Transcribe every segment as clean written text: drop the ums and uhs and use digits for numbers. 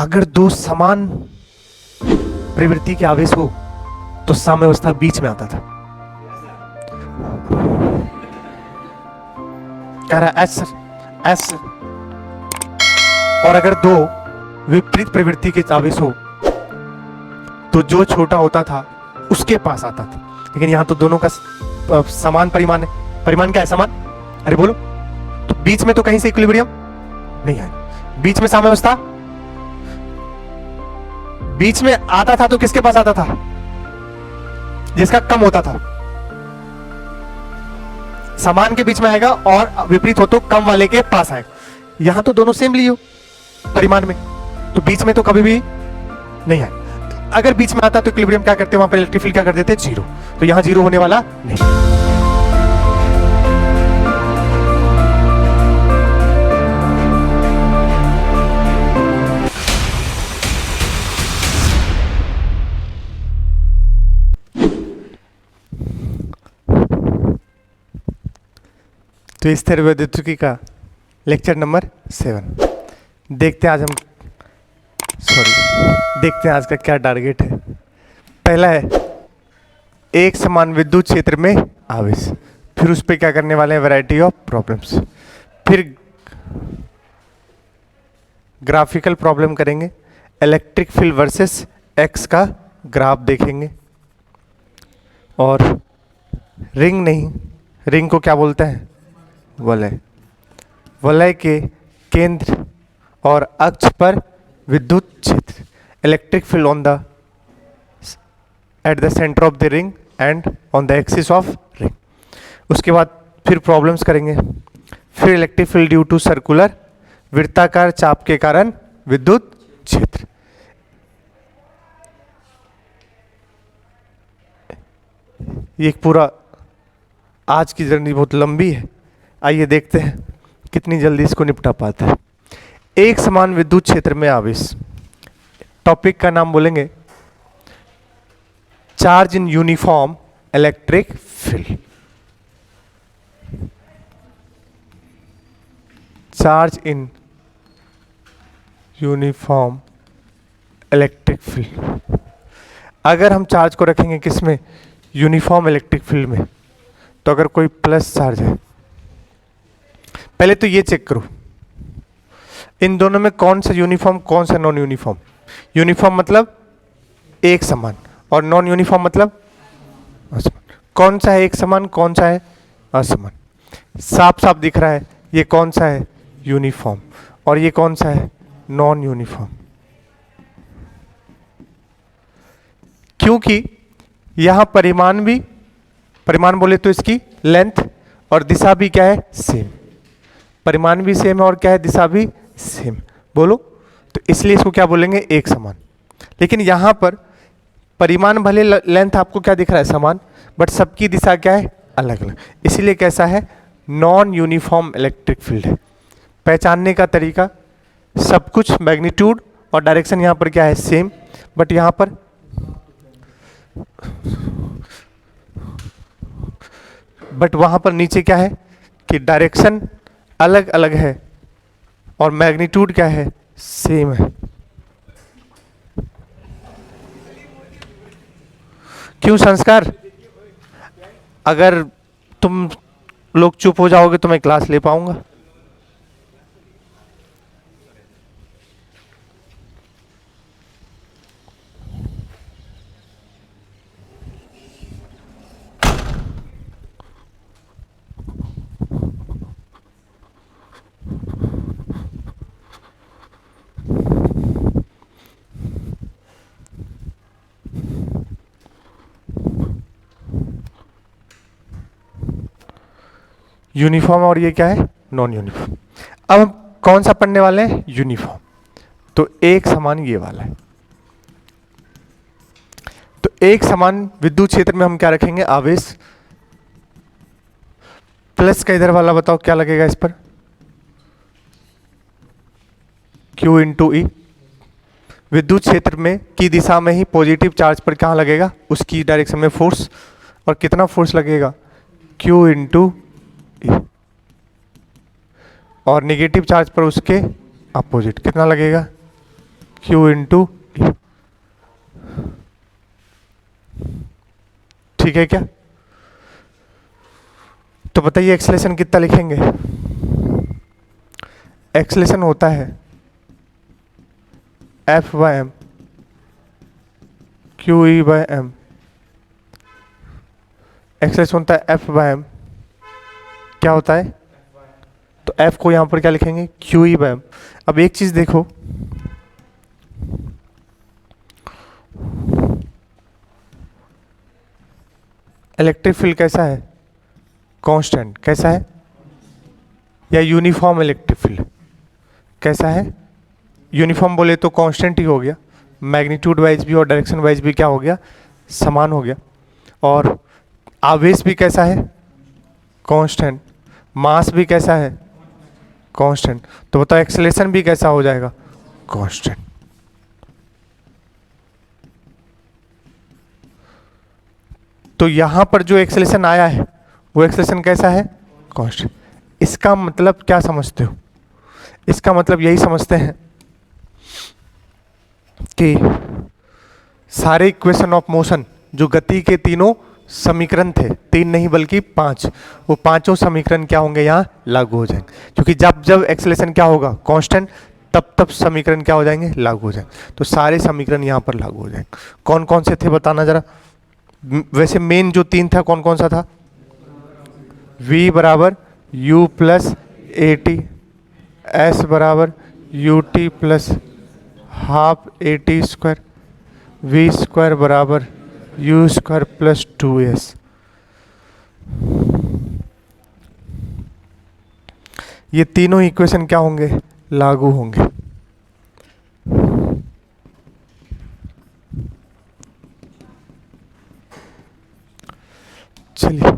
अगर दो समान प्रवृत्ति के आवेश हो तो साम्यावस्था बीच में आता था। कह रहा एस सर, एस सर। और अगर दो विपरीत प्रवृत्ति के आवेश हो तो जो छोटा होता था उसके पास आता था। लेकिन यहां तो दोनों का समान परिमाण है। परिमाण क्या है? समान। अरे बोलो, तो बीच में तो कहीं से इक्विलिब्रियम नहीं है। बीच में साम्यावस्था, बीच में आता था तो किसके पास आता था? जिसका कम होता था। समान के बीच में आएगा और विपरीत हो तो कम वाले के पास आएगा। यहां तो दोनों सेम लियो परिमाण में, तो बीच में तो कभी भी नहीं है। अगर बीच में आता तो इक्विलिब्रियम क्या करते हैं? वहां पर इलेक्ट्रिक फील्ड क्या कर देते? जीरो। तो यहां जीरो होने वाला नहीं। तो स्थिर विद्युत्विकी का लेक्चर नंबर 7 देखते हैं। देखते हैं आज का क्या टारगेट है। पहला है एक समान विद्युत क्षेत्र में आवेश। फिर उस पर क्या करने वाले हैं? Variety of problems. फिर ग्राफिकल प्रॉब्लम करेंगे। इलेक्ट्रिक फील्ड वर्सेस एक्स का ग्राफ देखेंगे। और रिंग नहीं, रिंग को क्या बोलते हैं? वलय। वलय के केंद्र और अक्ष पर विद्युत क्षेत्र, electric field on the at the centre of the ring and on the axis of ring. उसके बाद फिर प्रॉब्लम्स करेंगे। फिर electric field due to circular, वृत्ताकार चाप के कारण विद्युत क्षेत्र। ये पूरा आज की जर्नी बहुत लंबी है। आइए देखते हैं कितनी जल्दी इसको निपटा पाते हैं। एक समान विद्युत क्षेत्र में आवेश, टॉपिक का नाम बोलेंगे charge in uniform electric field. Charge in uniform electric field. अगर हम चार्ज को रखेंगे किसमें? यूनिफॉर्म इलेक्ट्रिक फील्ड में, तो अगर कोई प्लस चार्ज है, पहले तो ये चेक करो इन दोनों में कौन सा यूनिफॉर्म कौन सा नॉन यूनिफॉर्म। यूनिफॉर्म मतलब एक समान और नॉन यूनिफॉर्म मतलब असमान। कौन सा है एक समान, कौन सा है असमान? साफ साफ दिख रहा है ये कौन सा है? यूनिफॉर्म। और ये कौन सा है? Non uniform. क्योंकि यहां परिमाण बोले तो इसकी लेंथ और दिशा भी क्या है? सेम। परिमाण भी सेम है और क्या है? दिशा भी सेम। बोलो, तो इसलिए इसको क्या बोलेंगे? एक समान। लेकिन यहां पर परिमाण भले लेंथ आपको क्या दिख रहा है? समान, बट सबकी दिशा क्या है? अलग अलग। इसलिए कैसा है? नॉन यूनिफॉर्म इलेक्ट्रिक फील्ड है। पहचानने का तरीका, सब कुछ मैग्नीट्यूड और डायरेक्शन यहां पर क्या है? सेम, बट यहां पर वहां पर नीचे क्या है कि डायरेक्शन अलग अलग है और मैग्नीट्यूड क्या है? सेम है। क्यों संस्कार? अगर तुम लोग चुप हो जाओगे तो मैं क्लास ले पाऊंगा? यूनिफॉर्म और ये क्या है? Non uniform. अब हम कौन सा पढ़ने वाले हैं? यूनिफॉर्म। तो एक समान ये वाला है। तो एक समान विद्युत क्षेत्र में हम क्या रखेंगे? आवेश। प्लस का इधर वाला बताओ क्या लगेगा इस पर? Q इंटू ई। विद्युत क्षेत्र में की दिशा में ही पॉजिटिव चार्ज पर कहाँ लगेगा? उसकी डायरेक्शन में फोर्स। और कितना फोर्स लगेगा? Q इंटू ई। और नेगेटिव चार्ज पर उसके अपोजिट कितना लगेगा? Q into E। ठीक है क्या? तो बताइए एक्सेलेरेशन कितना लिखेंगे? एक्सेलेरेशन होता है F by m q E by m. Acceleration होता है F बाय एम, क्या होता है? तो F को यहां पर क्या लिखेंगे? Q E by m. अब एक चीज देखो, इलेक्ट्रिक फील्ड कैसा है? कांस्टेंट। कैसा है? या यूनिफॉर्म इलेक्ट्रिक फील्ड कैसा है? यूनिफॉर्म बोले तो कांस्टेंट ही हो गया, मैग्नीट्यूड वाइज भी और डायरेक्शन वाइज भी क्या हो गया? समान हो गया। और आवेश भी कैसा है? कांस्टेंट। मास भी कैसा है? कांस्टेंट। तो बताओ एक्सेलेरेशन भी कैसा हो जाएगा? कांस्टेंट। तो यहां पर जो एक्सेलेरेशन आया है वो एक्सेलेरेशन कैसा है? कांस्टेंट। इसका मतलब क्या समझते हो? इसका मतलब यही समझते हैं कि सारे इक्वेशन ऑफ मोशन जो गति के तीनों समीकरण थे, तीन नहीं बल्कि पांच, वो पांचों समीकरण क्या होंगे? यहाँ लागू हो जाएंगे, क्योंकि जब जब एक्सेलेरेशन क्या होगा? कांस्टेंट, तब तब समीकरण क्या हो जाएंगे? लागू हो जाएंगे। तो सारे समीकरण यहाँ पर लागू हो जाएंगे। कौन कौन से थे बताना जरा? वैसे मेन जो तीन था कौन कौन सा था? V बराबर U प्लस ए टी, एस बराबर U T plus half A T square, V square बराबर यू स्क्वायर प्लस 2s। ये तीनों इक्वेशन क्या होंगे? लागू होंगे। चलिए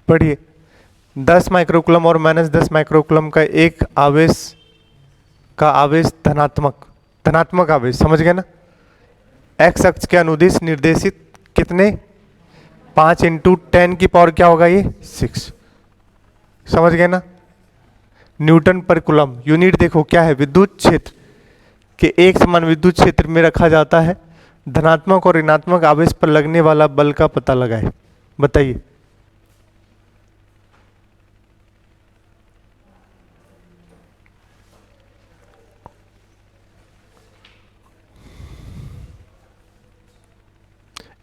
पढ़िए। 10 माइक्रोकूलम और -10 माइक्रोकूलम का एक आवेश का आवेश धनात्मक आवेश, समझ गए ना? एक्स अक्ष के अनुदिश निर्देशित कितने? 5 इंटू 10 की पावर क्या होगा? ये 6। समझ गए ना? न्यूटन पर कूलम। यूनिट देखो क्या है? विद्युत क्षेत्र के एक समान विद्युत क्षेत्र में रखा जाता है धनात्मक और ऋणात्मक आवेश पर लगने वाला बल का पता लगाए। बताइए।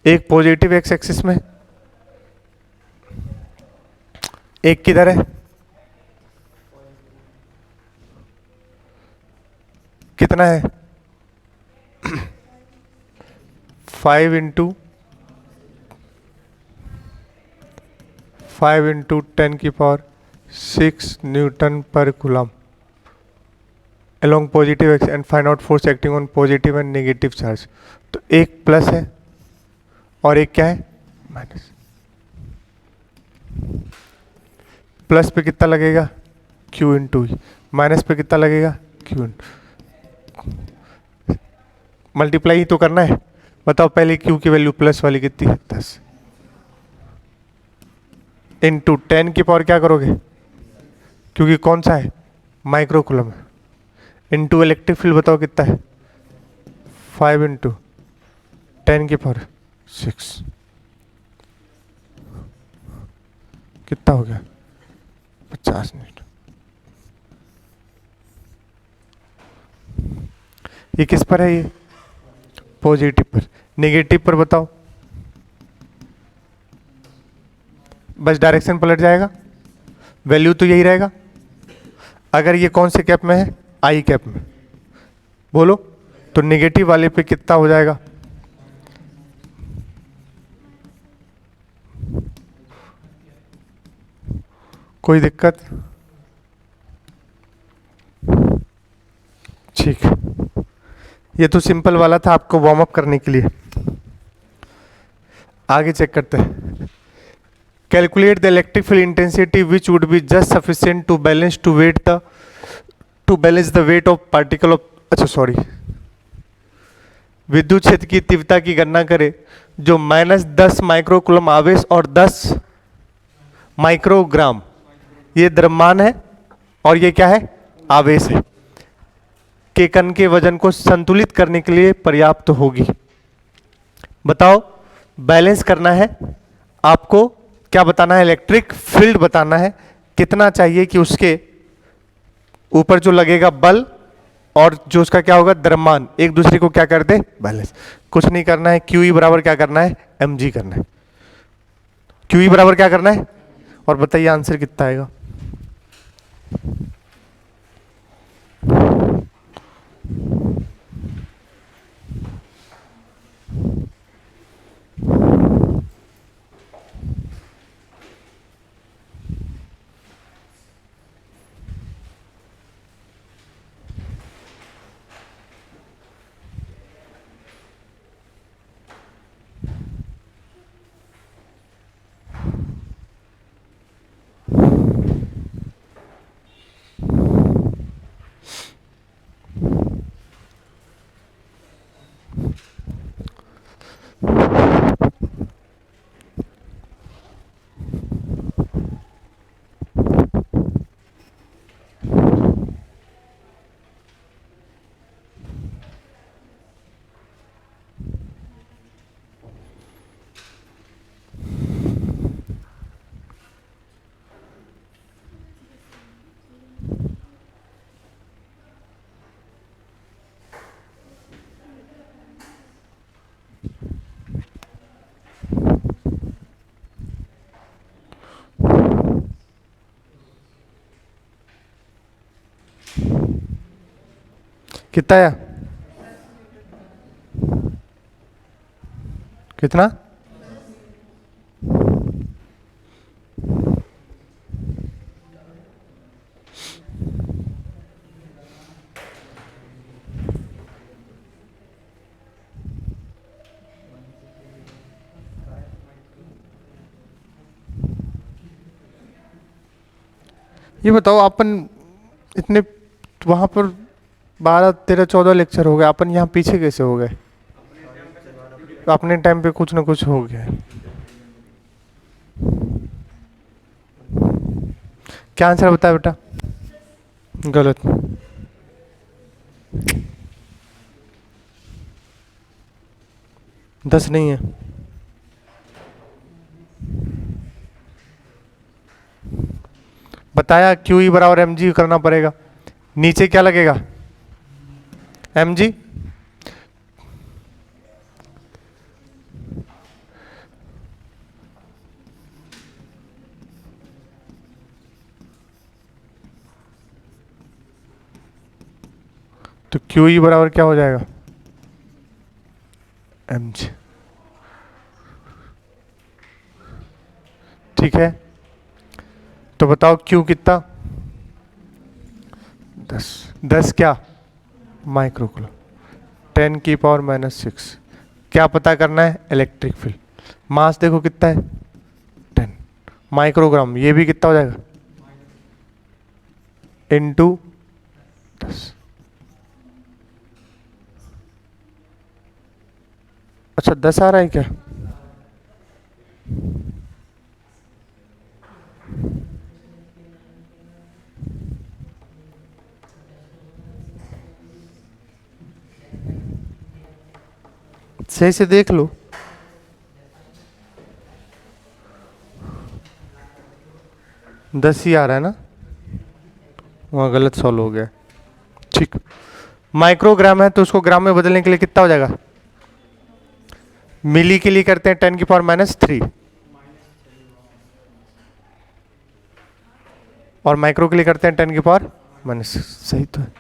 एक पॉजिटिव एक्स एक्सिस में, एक किधर है? कितना है? 5 इंटू 10 की पावर 6 न्यूटन पर coulomb along positive x and find out force acting on positive and negative charge. तो एक प्लस है और एक क्या है? माइनस। प्लस पे कितना लगेगा? Q इंटू ई। माइनस पे कितना लगेगा? Q into. मल्टीप्लाई ही तो करना है। बताओ पहले Q की वैल्यू प्लस वाली कितनी है? 10 इंटू 10 की पावर क्या करोगे? क्योंकि कौन सा है? माइक्रोकूलम है। इंटू इलेक्ट्रिक फील्ड बताओ कितना है? 5 इंटू 10 की पावर 6। कितना हो गया? 50 न्यूटन। ये किस पर है? ये पॉजिटिव पर। नेगेटिव पर बताओ। बस डायरेक्शन पलट जाएगा, वैल्यू तो यही रहेगा। अगर ये कौन से कैप में है? आई कैप में। बोलो तो नेगेटिव वाले पे कितना हो जाएगा? कोई दिक्कत? ठीक, ये तो सिंपल वाला था आपको वार्म अप करने के लिए। आगे चेक करते हैं। Calculate the electric field intensity which would be just sufficient to balance the weight of particle of, अच्छा सॉरी, विद्युत क्षेत्र की तीव्रता की गणना करें जो -10 माइक्रोकूलम आवेश और 10 माइक्रोग्राम ये द्रव्यमान है और ये क्या है? आवेश है के कण के वजन को संतुलित करने के लिए पर्याप्त होगी। बताओ, बैलेंस करना है आपको, क्या बताना है? इलेक्ट्रिक फील्ड बताना है, कितना चाहिए कि उसके ऊपर जो लगेगा बल और जो उसका क्या होगा द्रव्यमान एक दूसरे को क्या कर दे, बैलेंस। कुछ नहीं करना है, क्यू ई बराबर क्या करना है, mg करना है। क्यू ई बराबर क्या करना है, और बताइए आंसर कितना आएगा। कितना आया, कितना? ये बताओ, अपन इतने वहां पर 12, 13, 14 लेक्चर हो गए, अपन यहाँ पीछे कैसे हो गए? अपने टाइम पे कुछ ना कुछ हो गया है। क्या आंसर बताया बेटा? गलत। दस नहीं है। बताया क्यू ई बराबर एम जी करना पड़ेगा, नीचे क्या लगेगा, एम जी। तो क्यू ई बराबर क्या हो जाएगा, एम जी। ठीक है, तो बताओ क्यू कितना, 10। 10 क्या, माइक्रोकूलम, 10⁻⁻⁶। क्या पता करना है, इलेक्ट्रिक फील्ड। मास देखो कितना है, 10 माइक्रोग्राम, ये भी कितना हो जाएगा, इंटू 10। अच्छा 10 आ रहा है क्या? सही से देख लो। दस ही आ रहा है ना, वहाँ गलत सॉल्व हो गया। ठीक, माइक्रोग्राम है तो उसको ग्राम में बदलने के लिए कितना हो जाएगा? मिली के लिए करते हैं 10⁻³ और माइक्रो के लिए करते हैं 10⁻⁻। सही तो है,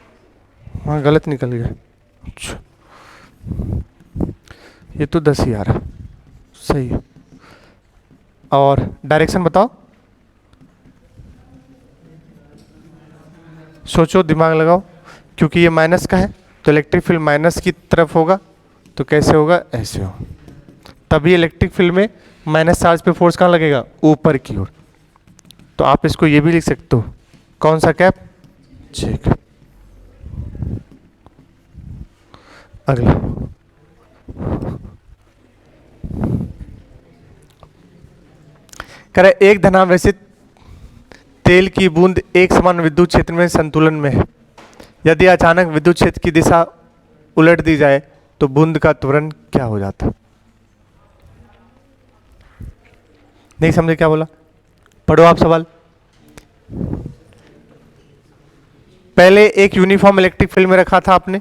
वहाँ गलत निकल गया। अच्छा, ये तो 10 ही आ रहा है, सही है। और डायरेक्शन बताओ, सोचो, दिमाग लगाओ, क्योंकि ये माइनस का है तो इलेक्ट्रिक फील्ड माइनस की तरफ होगा, तो कैसे होगा, ऐसे हो। तभी इलेक्ट्रिक फील्ड में माइनस चार्ज पे फोर्स कहाँ लगेगा, ऊपर की ओर। तो आप इसको ये भी लिख सकते हो, कौन सा कैप, चेक। अगला, करे एक धनावेशित तेल की बूंद एक समान विद्युत क्षेत्र में संतुलन में है। यदि अचानक विद्युत क्षेत्र की दिशा उलट दी जाए तो बूंद का त्वरण क्या हो जाता? नहीं समझे क्या बोला? पढ़ो आप सवाल। पहले एक यूनिफॉर्म इलेक्ट्रिक फील्ड में रखा था आपने,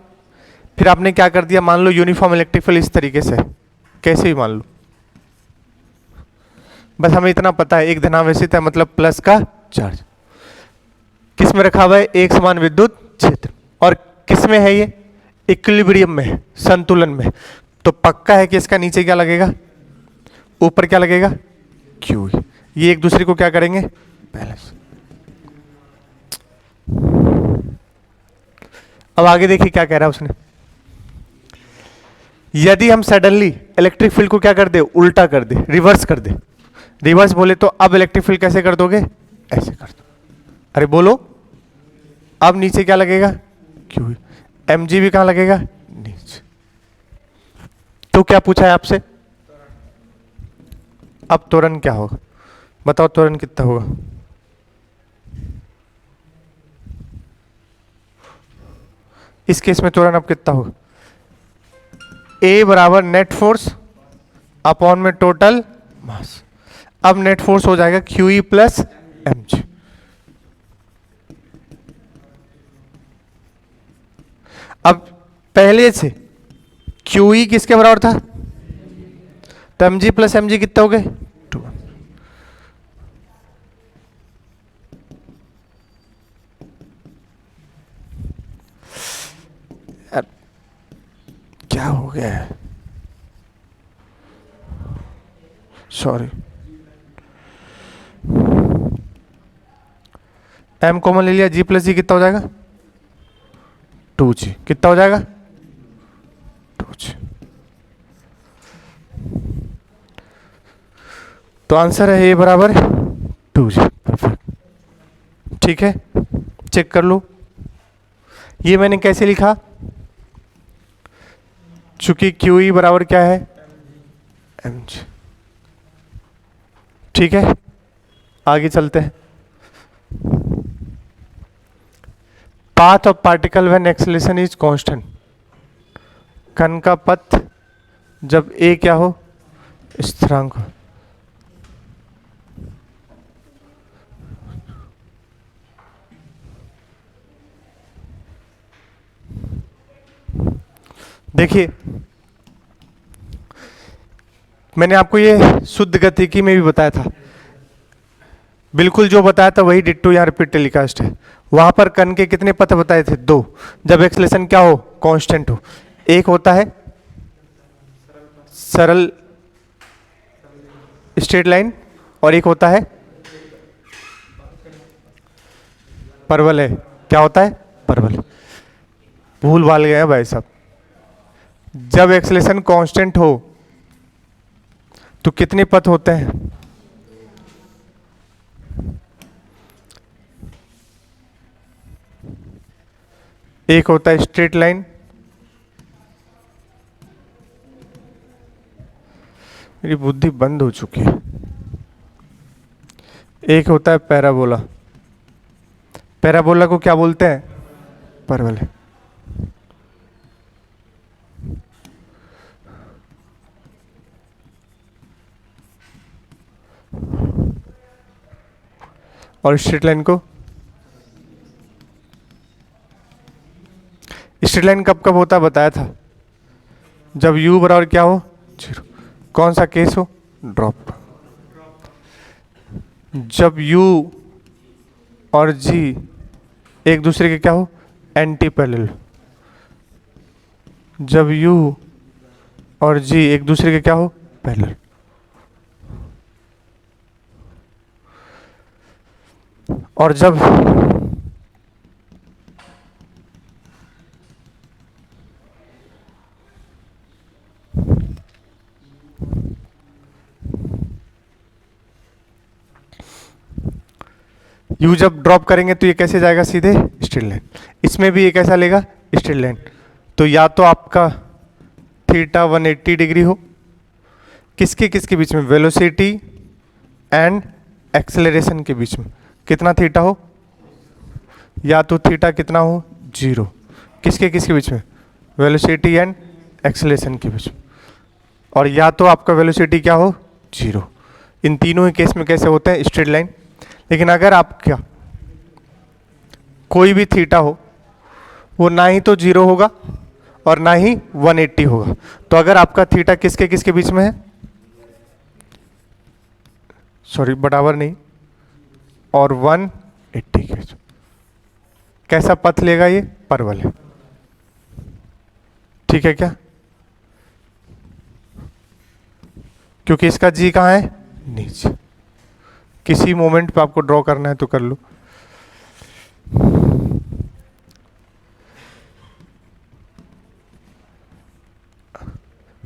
फिर आपने क्या कर दिया, मान लो यूनिफॉर्म इलेक्ट्रिक फील्ड इस तरीके से, कैसे भी मान लो, बस हमें इतना पता है एक धनावेशित है मतलब प्लस का चार्ज। किस में रखा हुआ है? एक समान विद्युत क्षेत्र। और किस में है ये? इक्विलिब्रियम में है, संतुलन में। तो पक्का है कि इसका नीचे क्या लगेगा? ऊपर क्या लगेगा? क्यू। ये एक दूसरे को क्या करेंगे? बैलेंस। अब आगे देखिए क्या कह रहा है उसने। यदि हम सडनली इलेक्ट्रिक फील्ड को क्या कर दे? उल्टा कर दे, रिवर्स कर दे। रिवर्स बोले तो अब इलेक्ट्रिक फील्ड कैसे कर दोगे? ऐसे कर दो। अरे बोलो, अब नीचे क्या लगेगा? क्यू। mg भी कहां लगेगा? नीचे। तो क्या पूछा है आपसे? अब त्वरण क्या होगा? बताओ त्वरण कितना होगा? इस केस में त्वरण अब कितना होगा? A बराबर नेट फोर्स अपॉन में टोटल मास। अब नेट फोर्स हो जाएगा QE प्लस mg। अब पहले से QE किसके बराबर था? तो mg प्लस mg कितना हो गए? 2। क्या हो गया है? सॉरी, m कॉमन ले लिया, g प्लस जी कितना हो जाएगा? 2g। कितना हो जाएगा? 2g। तो आंसर है a बराबर 2g। परफेक्ट। ठीक है, चेक कर लो। ये मैंने कैसे लिखा? चूंकि QE बराबर क्या है? mg। ठीक है, आगे चलते हैं। Path of particle when acceleration is constant. कण का पथ जब a क्या हो? स्थिरांक हो। देखिए, मैंने आपको ये शुद्ध गतिकी में भी बताया था, बिल्कुल जो बताया था वही डिट्टो यहाँ रिपीट टेलीकास्ट है। वहां पर कण के कितने पथ बताए थे? 2। जब एक्सेलरेशन क्या हो? कांस्टेंट हो। एक होता है सरल स्ट्रेट लाइन और एक होता है परवल है। क्या होता है? परवल। भूल भाल गए हैं भाई साहब। जब एक्सेलरेशन कांस्टेंट हो तो कितने पथ होते हैं? एक होता है स्ट्रेट लाइन, मेरी बुद्धि बंद हो चुकी है। एक होता है पैराबोला। पैराबोला को क्या बोलते हैं? परवल। और स्ट्रेट लाइन को? स्ट्रेट लाइन कब कब होता बताया था? जब u बराबर क्या हो? 0। कौन सा केस हो? ड्रॉप। जब u और g एक दूसरे के क्या हो? Anti parallel. जब u और g एक दूसरे के क्या हो? पैरेलल। और जब u जब ड्रॉप करेंगे तो ये कैसे जाएगा? सीधे स्ट्रेट लाइन। इसमें भी ये कैसा लेगा? Straight line. तो या तो आपका थीटा 180 डिग्री हो, किसके किसके बीच में? वेलोसिटी एंड एक्सेलरेशन के बीच में। कितना थीटा हो? या तो थीटा कितना हो? जीरो। किसके किसके बीच में? वेलोसिटी एंड एक्सेलरेशन के बीच में। और या तो आपका वेलोसिटी क्या हो? जीरो। इन तीनों ही केस में कैसे होते हैं? Straight line. लेकिन अगर आप क्या कोई भी थीटा हो, वो ना ही तो जीरो होगा और ना ही 180 होगा। तो अगर आपका थीटा किसके किसके बीच में है? सॉरी, बराबर नहीं, और 180 के बीच, कैसा पथ लेगा? ये परवल है। ठीक है क्या? क्योंकि इसका जी कहाँ है? नीचे। किसी मोमेंट पे आपको ड्रॉ करना है तो कर लो।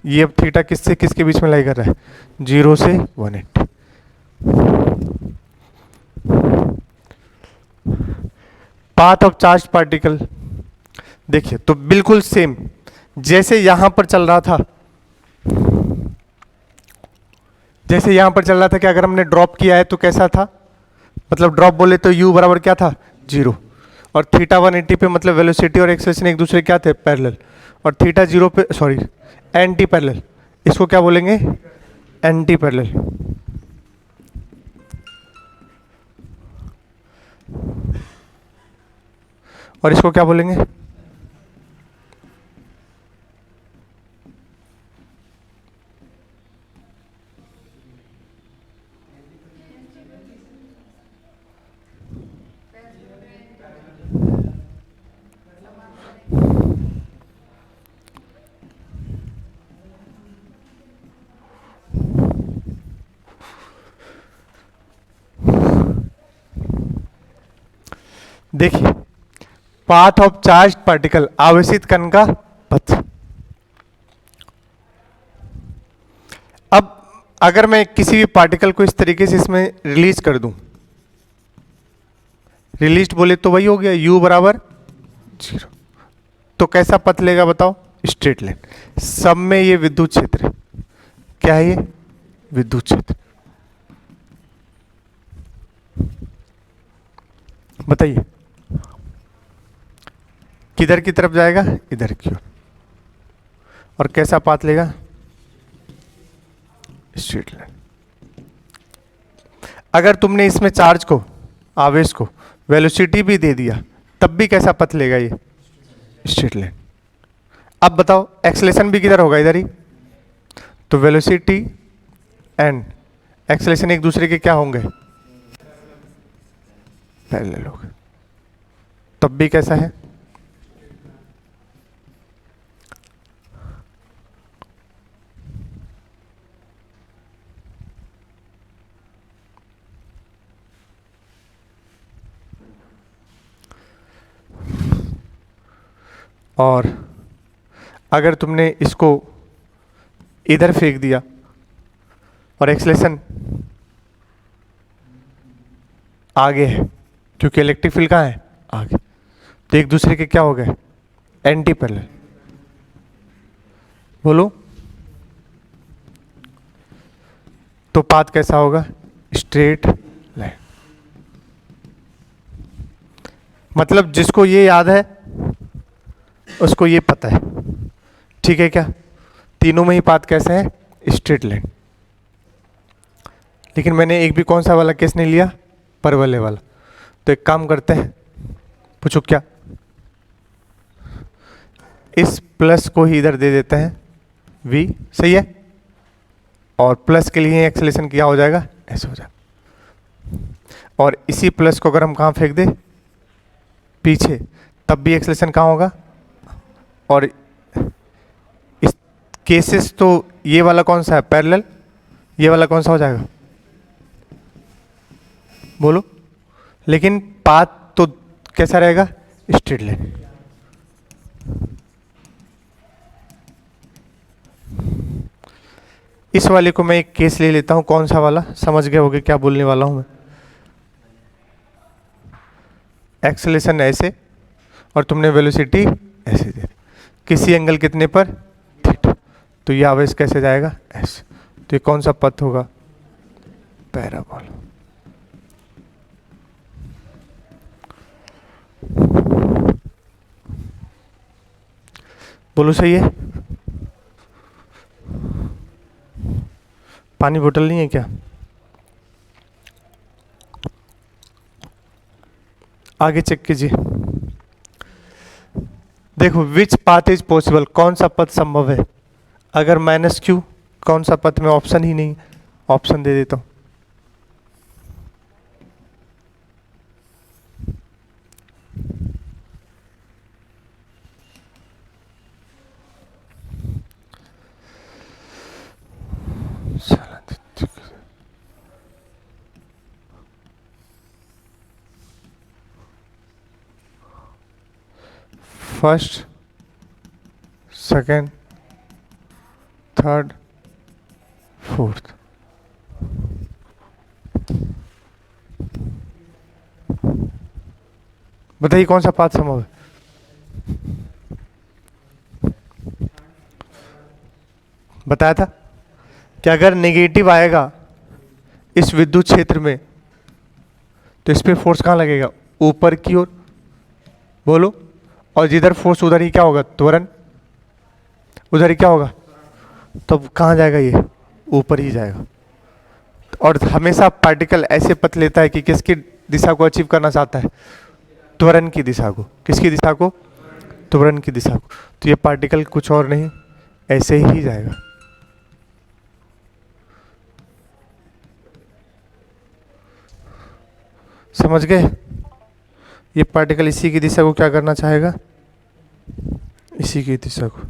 ये अब थीटा किससे किसके बीच में लाई कर रहा है? 0 से 180। पाथ ऑफ चार्ज पार्टिकल देखिए तो बिल्कुल सेम जैसे यहां पर चल रहा था, जैसे यहां पर चल रहा था कि अगर हमने ड्रॉप किया है तो कैसा था? मतलब ड्रॉप बोले तो u बराबर क्या था? 0। और थीटा 180 पे मतलब वेलोसिटी और एक्सेलरेशन एक दूसरे क्या थे? पैरेलल। और थीटा 0 पे सॉरी एंटी पैरेलल, इसको क्या बोलेंगे? Anti parallel. और इसको क्या बोलेंगे? देखिए, पाथ ऑफ चार्ज पार्टिकल, आवेशित कण का पथ। अब अगर मैं किसी भी पार्टिकल को इस तरीके से इसमें रिलीज कर दूं, रिलीज बोले तो वही हो गया u बराबर 0। तो कैसा पथ लेगा बताओ? Straight line. सब में ये विद्युत क्षेत्र है। क्या है ये? विद्युत क्षेत्र। बताइए किधर की तरफ जाएगा? इधर की ओर। और कैसा पाथ लेगा? Straight line. अगर तुमने इसमें चार्ज को, आवेश को वेलोसिटी भी दे दिया तब भी कैसा पथ लेगा? ये स्ट्रेट लाइन। अब बताओ एक्सेलरेशन भी किधर होगा? इधर ही। तो वेलोसिटी एंड एक्सेलरेशन एक दूसरे के क्या होंगे? पैरेलल होंगे। तब भी कैसा है? और अगर तुमने इसको इधर फेंक दिया और एक्सेलरेशन आगे है, क्योंकि इलेक्ट्रिक फील्ड कहाँ है? आगे, तो एक दूसरे के क्या हो गए? Anti parallel. बोलो तो पाथ कैसा होगा? Straight line. मतलब जिसको ये याद है उसको ये पता है। ठीक है क्या? तीनों में ही पाथ कैसे है? Straight line. लेकिन मैंने एक भी कौन सा वाला केस नहीं लिया? परवलय वाला। तो एक काम करते हैं, पूछो क्या? इस प्लस को ही इधर दे देते हैं v, सही है? और प्लस के लिए एक्सेलरेशन क्या हो जाएगा? ऐसे हो जाएगा। और इसी प्लस को अगर हम कहाँ फेंक दें? पीछे, तब भी एक्सेलरेशन कहाँ होगा? और इस केसेस तो ये वाला कौन सा है? पैरेलल। ये वाला कौन सा हो जाएगा? बोलो। लेकिन पाथ तो कैसा रहेगा? Straight line. इस वाले को मैं एक केस ले लेता हूं। कौन सा वाला? समझ गए होगे क्या बोलने वाला हूं मैं? एक्सेलरेशन ऐसे और तुमने वेलोसिटी ऐसे दे दी, किसी एंगल कितने पर? थीटा। तो ये आवेश कैसे जाएगा? ऐसे। तो ये कौन सा पथ होगा? पैराबोला। बोलो सही है? पानी बोतल नहीं है क्या? आगे चेक कीजिए। देखो, विच पाथ इज पॉसिबल, कौन सा पथ संभव है? अगर माइनस क्यू, कौन सा पथ में ऑप्शन ही नहीं, ऑप्शन दे देता हूं। First, second, third, fourth. बताइए कौन सा पाथ संभव है? बताया था कि अगर नेगेटिव आएगा इस विद्युत क्षेत्र में तो इस पे फोर्स कहाँ लगेगा? ऊपर की ओर। बोलो। और जिधर फोर्स उधर ही क्या होगा? त्वरण। उधर ही क्या होगा? तो कहाँ जाएगा ये? ऊपर ही जाएगा। और हमेशा पार्टिकल ऐसे पथ लेता है कि किसकी दिशा को अचीव करना चाहता है? त्वरण की दिशा को। किसकी दिशा को? त्वरण की दिशा को। तो ये पार्टिकल कुछ और नहीं, ऐसे ही जाएगा। समझ गए? ये पार्टिकल इसी की दिशा को क्या करना चाहेगा? इसी की दिशा को।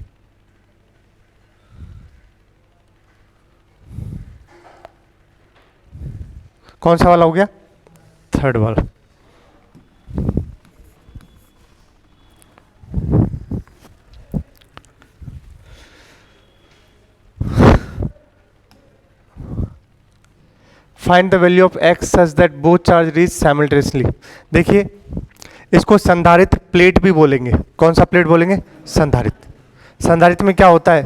कौन सा वाला हो गया? थर्ड वाला। Find the value of x such that both charge reach simultaneously. देखिए, इसको संधारित्र प्लेट भी बोलेंगे। कौन सा प्लेट बोलेंगे? संधारित्र। संधारित्र में क्या होता है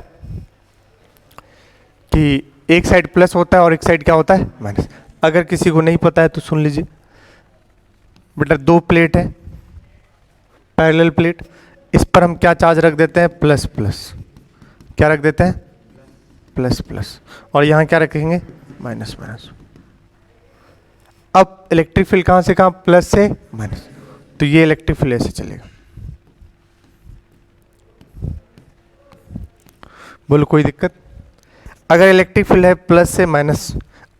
कि एक साइड प्लस होता है और एक साइड क्या होता है? माइनस। अगर किसी को नहीं पता है तो सुन लीजिए बेटा, दो प्लेट है, पैरेलल प्लेट। इस पर हम क्या चार्ज रख देते हैं? Plus plus. क्या रख देते हैं? Plus plus. और यहां क्या रखेंगे? Minus minus. अब इलेक्ट्रिक फील्ड कहां से कहां? प्लस से माइनस। तो ये इलेक्ट्रिक फील्ड ऐसे चलेगा। बोलो कोई दिक्कत? अगर इलेक्ट्रिक फील्ड है प्लस से माइनस,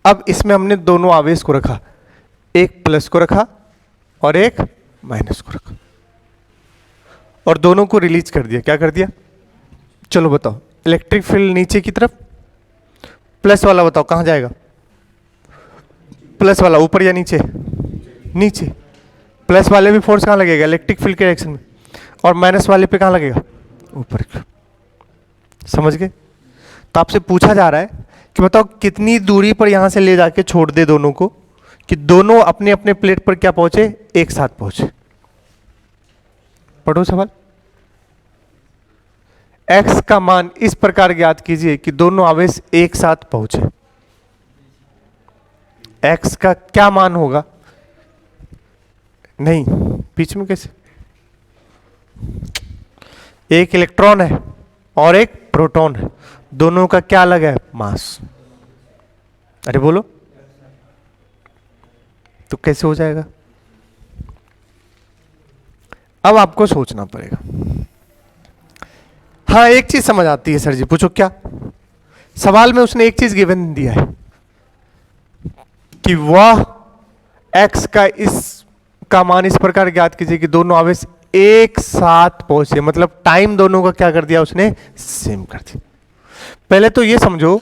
अब इसमें हमने दोनों आवेश को रखा, एक प्लस को रखा और एक माइनस को रखा, और दोनों को रिलीज कर दिया। क्या कर दिया? चलो बताओ, इलेक्ट्रिक फील्ड नीचे की तरफ, प्लस वाला बताओ कहां जाएगा? प्लस वाला ऊपर या नीचे? नीचे। प्लस वाले भी फोर्स कहां लगेगा? इलेक्ट्रिक फील्ड के डायरेक्शन में। और माइनस वाले पे कहां लगेगा? ऊपर की। समझ गए? तो आपसे पूछा जा रहा है कि बताओ कितनी दूरी पर यहां से ले जाके छोड़ दे दोनों को कि दोनों अपने अपने प्लेट पर क्या पहुंचे? एक साथ पहुंचे। पढ़ो सवाल। x का मान इस प्रकार ज्ञात कीजिए कि दोनों आवेश एक साथ पहुंचे। x का क्या मान होगा? नहीं, बीच में कैसे? एक इलेक्ट्रॉन है और एक प्रोटॉन है, दोनों का क्या अलग है? मास। अरे बोलो, तो कैसे हो जाएगा? अब आपको सोचना पड़ेगा। हाँ, एक चीज समझ आती है सर जी, पूछो क्या? सवाल में उसने एक चीज गिवन दिया है कि वह x का मान इस प्रकार ज्ञात कीजिए कि दोनों आवेश एक साथ पहुंचे, मतलब टाइम दोनों का क्या कर दिया उसने? सेम कर दिया। पहले तो ये समझो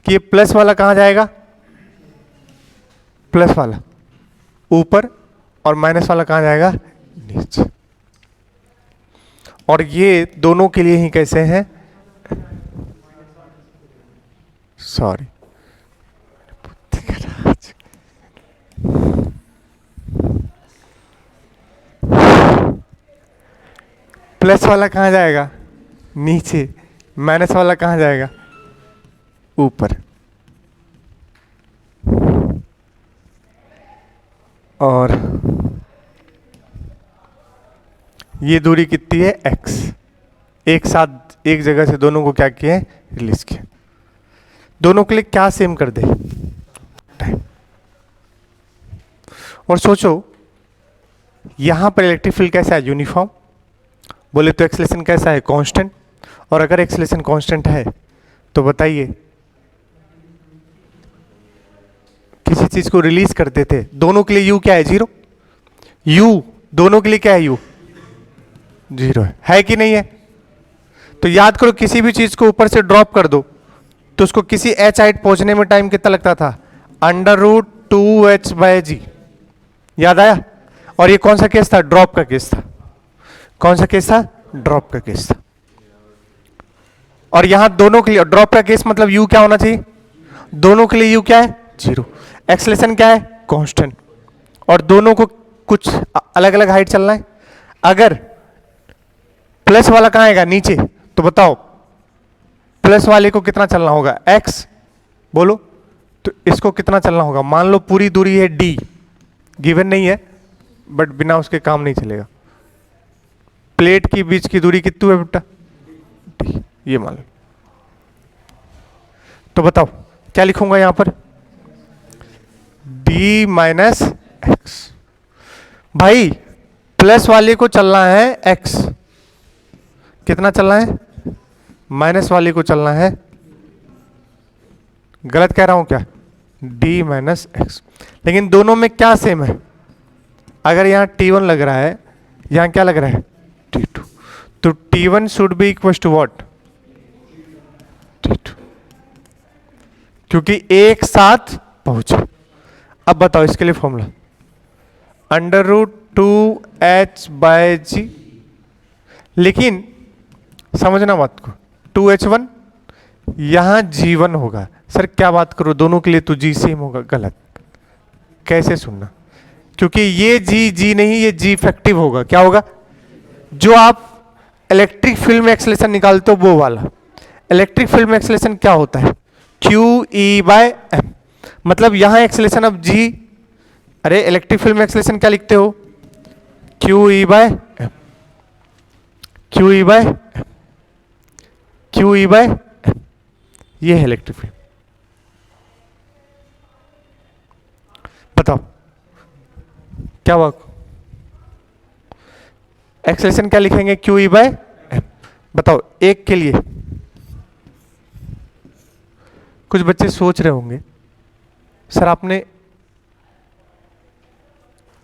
कि ये प्लस वाला कहां जाएगा? प्लस वाला ऊपर, और माइनस वाला कहां जाएगा? नीचे। और ये दोनों के लिए ही कैसे हैं? सॉरी, प्लस वाला कहां जाएगा? नीचे। माइनस वाला कहां जाएगा? ऊपर। और ये दूरी कितनी है? x। एक साथ एक जगह से दोनों को क्या किए, रिलीज किए। दोनों के लिए क्या सेम कर दे, टाइम। और सोचो यहां पर इलेक्ट्रिक फील्ड कैसा है, यूनिफॉर्म। बोले तो एक्सेलरेशन कैसा है, कांस्टेंट। और अगर एक्सेलरेशन कांस्टेंट है तो बताइए किसी चीज को रिलीज करते थे, दोनों के लिए यू क्या है, 0। यू दोनों के लिए क्या है, यू 0 है कि नहीं है। तो याद करो किसी भी चीज को ऊपर से ड्रॉप कर दो तो उसको किसी एच हाइट पहुंचने में टाइम कितना लगता था, √2h/g। याद आया। और ये कौन सा केस था, ड्रॉप का केस था। कौन सा केस था, ड्रॉप का केस था। और यहां दोनों के लिए ड्रॉप का केस मतलब यू क्या होना चाहिए, दोनों के लिए यू क्या है, 0। एक्सेलरेशन क्या है, कांस्टेंट। और दोनों को कुछ अलग अलग हाइट चलना है। अगर प्लस वाला कहां आएगा, नीचे, तो बताओ प्लस वाले को कितना चलना होगा, x। बोलो तो इसको कितना चलना होगा। मान लो पूरी दूरी है d, गिवन नहीं है बट बिना उसके काम नहीं चलेगा। प्लेट की बीच की दूरी कितनी है बेटा, d, ये मान लो। तो बताओ क्या लिखूंगा यहां पर, d माइनस एक्स। भाई प्लस वाले को चलना है x, कितना चलना है, माइनस वाले को चलना है, गलत कह रहा हूं क्या, d माइनस एक्स। लेकिन दोनों में क्या सेम है, अगर यहां t1 लग रहा है, यहां क्या लग रहा है, t2। तो t1 should be equal to what, t2, क्योंकि एक साथ पहुंचे। अब बताओ इसके लिए फॉर्मूला, √2h/g। लेकिन समझना बात को, 2h1 यहां g1 होगा। सर क्या बात करो, दोनों के लिए तो g सेम होगा, गलत। कैसे सुनना, क्योंकि ये g नहीं, ये g इफेक्टिव होगा। क्या होगा, जो आप इलेक्ट्रिक फील्ड में एक्सेलरेशन निकालते हो वो वाला। इलेक्ट्रिक फील्ड में एक्सेलरेशन क्या होता है, QE/m। मतलब यहां एक्सेलरेशन अब g, अरे इलेक्ट्रिक फील्ड में एक्सेलरेशन क्या लिखते हो, QE/m, QE/m, QE/m। ये है इलेक्ट्रिक फील्ड। बताओ क्या हुआ, एक्सेलरेशन क्या लिखेंगे, QE/m। बताओ एक के लिए, कुछ बच्चे सोच रहे होंगे सर आपने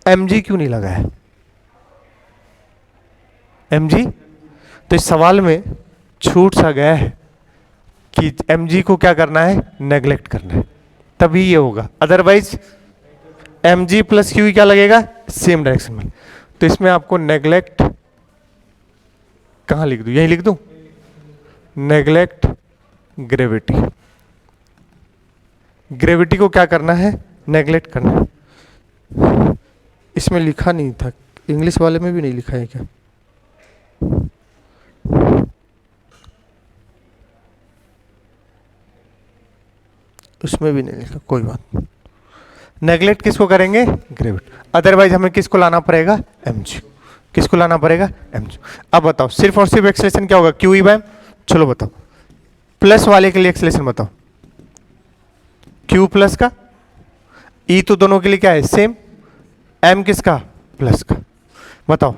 mg क्यों नहीं लगाया, mg। तो इस सवाल में छूट सा गया है कि mg को क्या करना है, नेग्लेक्ट करना है, तभी ये होगा। अदरवाइज mg प्लस क्यू क्या लगेगा, सेम डायरेक्शन में। तो इसमें आपको नेग्लेक्ट कहां लिख दूं, यही लिख दूं, नेग्लेक्ट ग्रेविटी। ग्रेविटी को क्या करना है, नेग्लेक्ट करना है। इसमें लिखा नहीं था, इंग्लिश वाले में भी नहीं लिखा है क्या, उसमें भी नहीं लिखा, कोई बात नहीं। नेग्लेक्ट किसको करेंगे, ग्रेविटी। अदरवाइज हमें किसको लाना पड़ेगा, mg। किसको लाना पड़ेगा, mg। अब बताओ सिर्फ और सिर्फ एक्सेलरेशन क्या होगा, QE/m। चलो बताओ प्लस वाले के लिए एक्सेलरेशन बताओ, Q प्लस का, E तो दोनों के लिए क्या है, सेम। M किसका, प्लस का। बताओ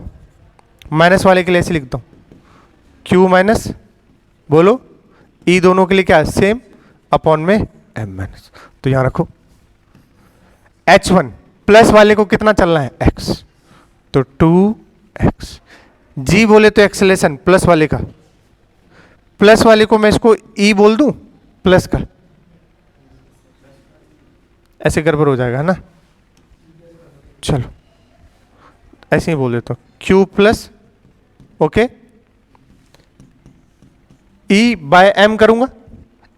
माइनस वाले के लिए ऐसे लिख दो, Q माइनस, बोलो E दोनों के लिए क्या है, सेम, अपॉन में M माइनस। तो यहां रखो H1 प्लस वाले को कितना चलना है, x। तो 2x। G बोले तो एक्सेलरेशन प्लस वाले का, प्लस वाले को मैं इसको E बोल दूं प्लस का, ऐसे गड़बड़ हो जाएगा ना। चलो ऐसे ही बोल देता हूं, Q प्लस, ओके, E/m करूंगा,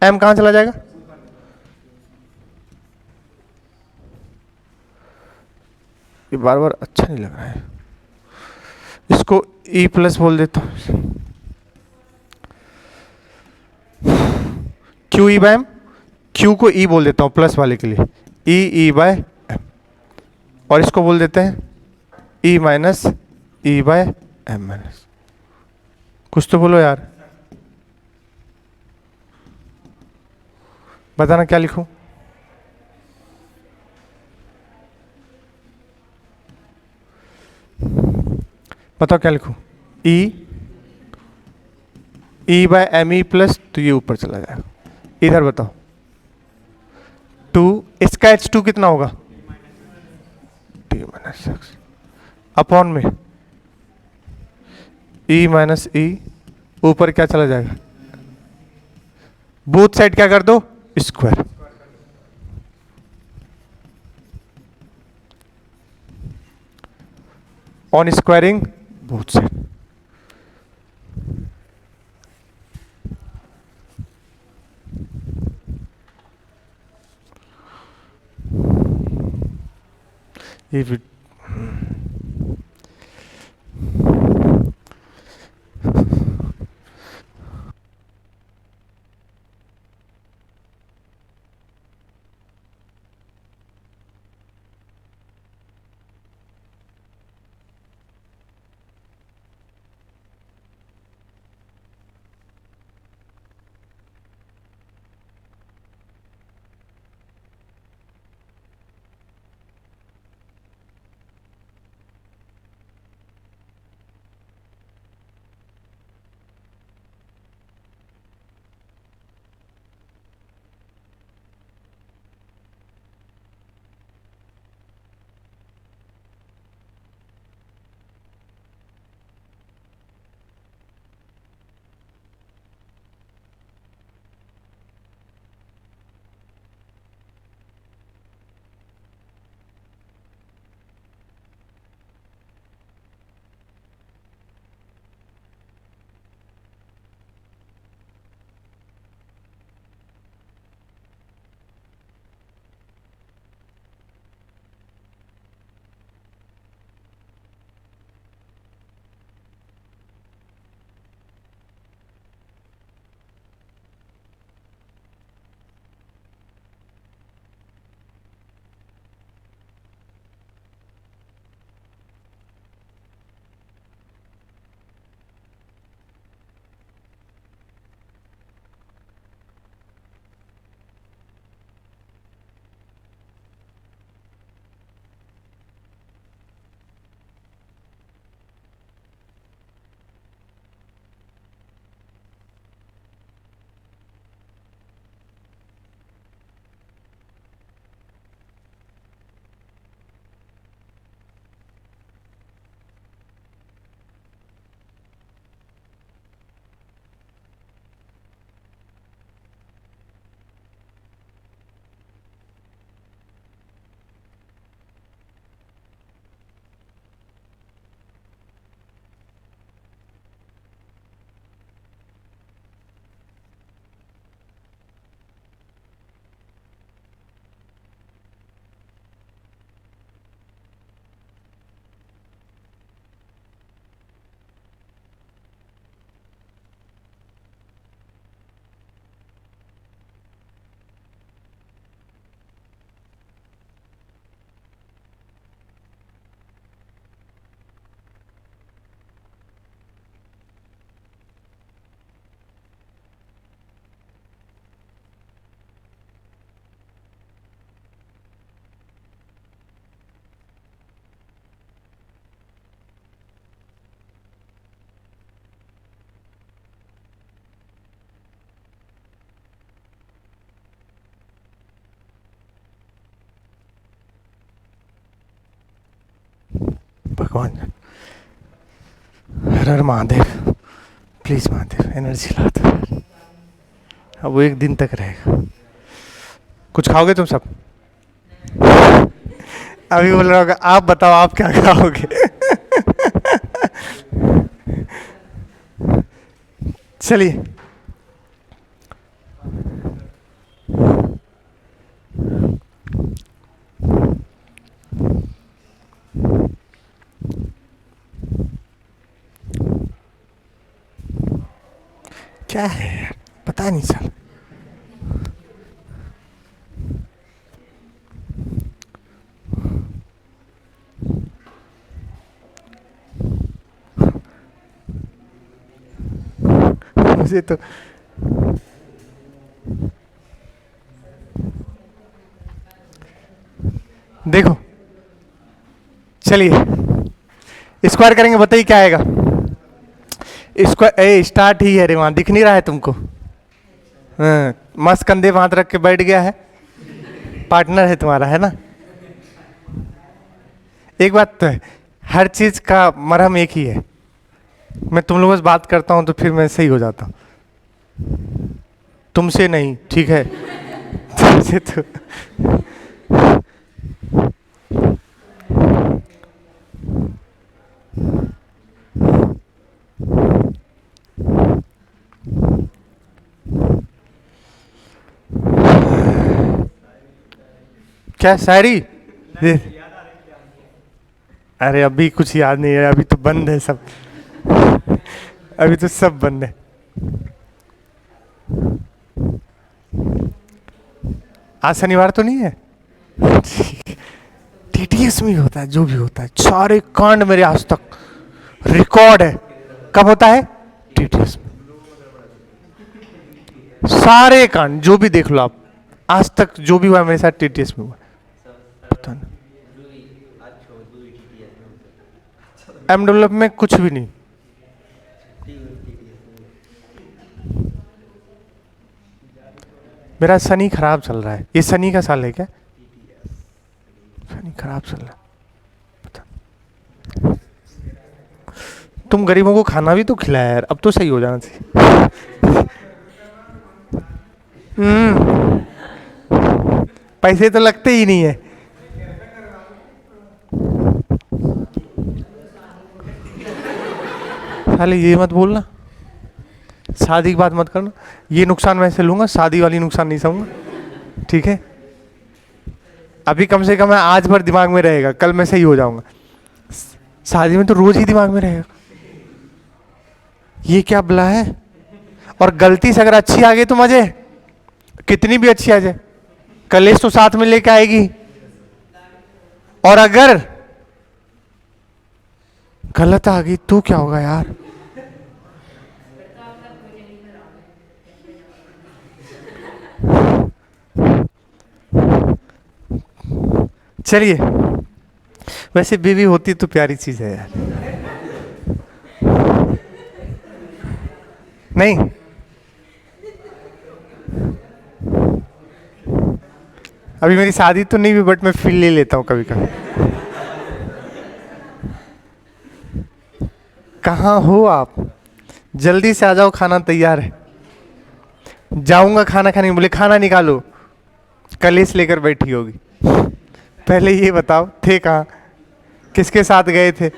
m कहां चला जाएगा, ये बार बार अच्छा नहीं लग रहा है, इसको E प्लस बोल देता हूं, QE/m। Q को E बोल देता हूं प्लस वाले के लिए, E/m। और इसको बोल देते हैं E माइनस E/m माइनस। कुछ तो बोलो यार, बताना क्या लिखूं? बताओ क्या लिखूं? E, E by M E plus, तो ये ऊपर चला जाएगा। इधर बताओ, टू, इसका एच टू कितना होगा? टी माइनस एक्स अपॉन में ई माइनस ई, ऊपर क्या चला जाएगा? बोथ साइड क्या कर दो? Square. On squaring both side. ये भी भगवान, हर हर महादेव, प्लीज महादेव एनर्जी ला दो। अब वो एक दिन तक रहेगा। कुछ खाओगे तुम सब? अभी बोल रहा होगा आप बताओ आप क्या खाओगे? चलिए, क्या है यार, पता नहीं चल। मुझे तो देखो चलिए स्क्वायर करेंगे, बताइए क्या आएगा। स्क्वायर ए स्टार्ट ही है रे, वहां दिख नहीं रहा है तुमको। हाँ, मस्त कंधे पे हाथ रख के बैठ गया है, पार्टनर है तुम्हारा, है ना। एक बात तो है, हर चीज का मरहम एक ही है। मैं तुम लोगों से बात करता हूं तो फिर मैं सही हो जाता हूं, तुमसे नहीं, ठीक है। तुमसे तो क्या शायरी। अरे अभी कुछ याद नहीं है, अभी तो बंद है सब। अभी तो सब बंद है। आज शनिवार तो नहीं है। टीटीएस में होता है जो भी होता है, सारे कांड मेरे आज तक रिकॉर्ड है। कब होता है? टीटीएस में। सारे कांड जो भी देख लो आप, आज तक जो भी हुआ मेरे साथ टीटीएस में हुआ। पता नहीं एम डेवलप में कुछ भी नहीं। मेरा शनि खराब चल रहा है, ये शनि का साल है क्या? शनि खराब चल रहा है, पता। तुम गरीबों को खाना भी तो खिलाया यार, अब तो सही हो जाना चाहिए। पैसे तो लगते ही नहीं है। साले ये मत बोलना, शादी की बात मत करना। ये नुकसान मैं से लूंगा, शादी वाली नुकसान नहीं सहूंगा, ठीक है। अभी कम से कम है, आज भर दिमाग में रहेगा, कल मैं सही हो जाऊंगा। शादी में तो रोज ही दिमाग में रहेगा, ये क्या बला है। और गलती से अगर अच्छी आ गई तो मजे, कितनी भी अच्छी आ जाए, कलेश तो साथ में लेके आएगी। और अगर गलत आ गई तो क्या होगा यार। चलिए, वैसे बीवी होती तो प्यारी चीज है यार। नहीं, अभी मेरी शादी तो नहीं हुई, बट मैं फील ले लेता हूँ कभी कभी। कहाँ हो आप? जल्दी से आ जाओ, खाना तैयार है। जाऊंगा खाना खाने, बोले खाना निकालो, कलेश लेकर बैठी होगी। पहले ये बताओ थे कहाँ, किसके साथ गए थे?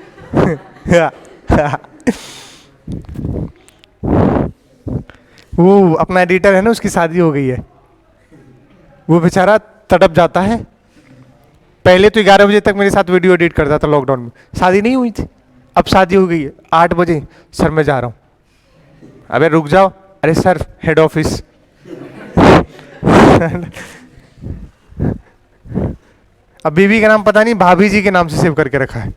वो अपना एडिटर है ना, उसकी शादी हो गई है, वो बेचारा तड़प जाता है। पहले तो 11 बजे तक मेरे साथ वीडियो एडिट करता था लॉकडाउन में, शादी नहीं हुई थी। अब शादी हो गई है, 8 बजे सर मैं जा रहा हूँ। अबे रुक जाओ, अरे सर हेड ऑफिस। अब बीवी का नाम पता नहीं, भाभी जी के नाम से सेव करके रखा है।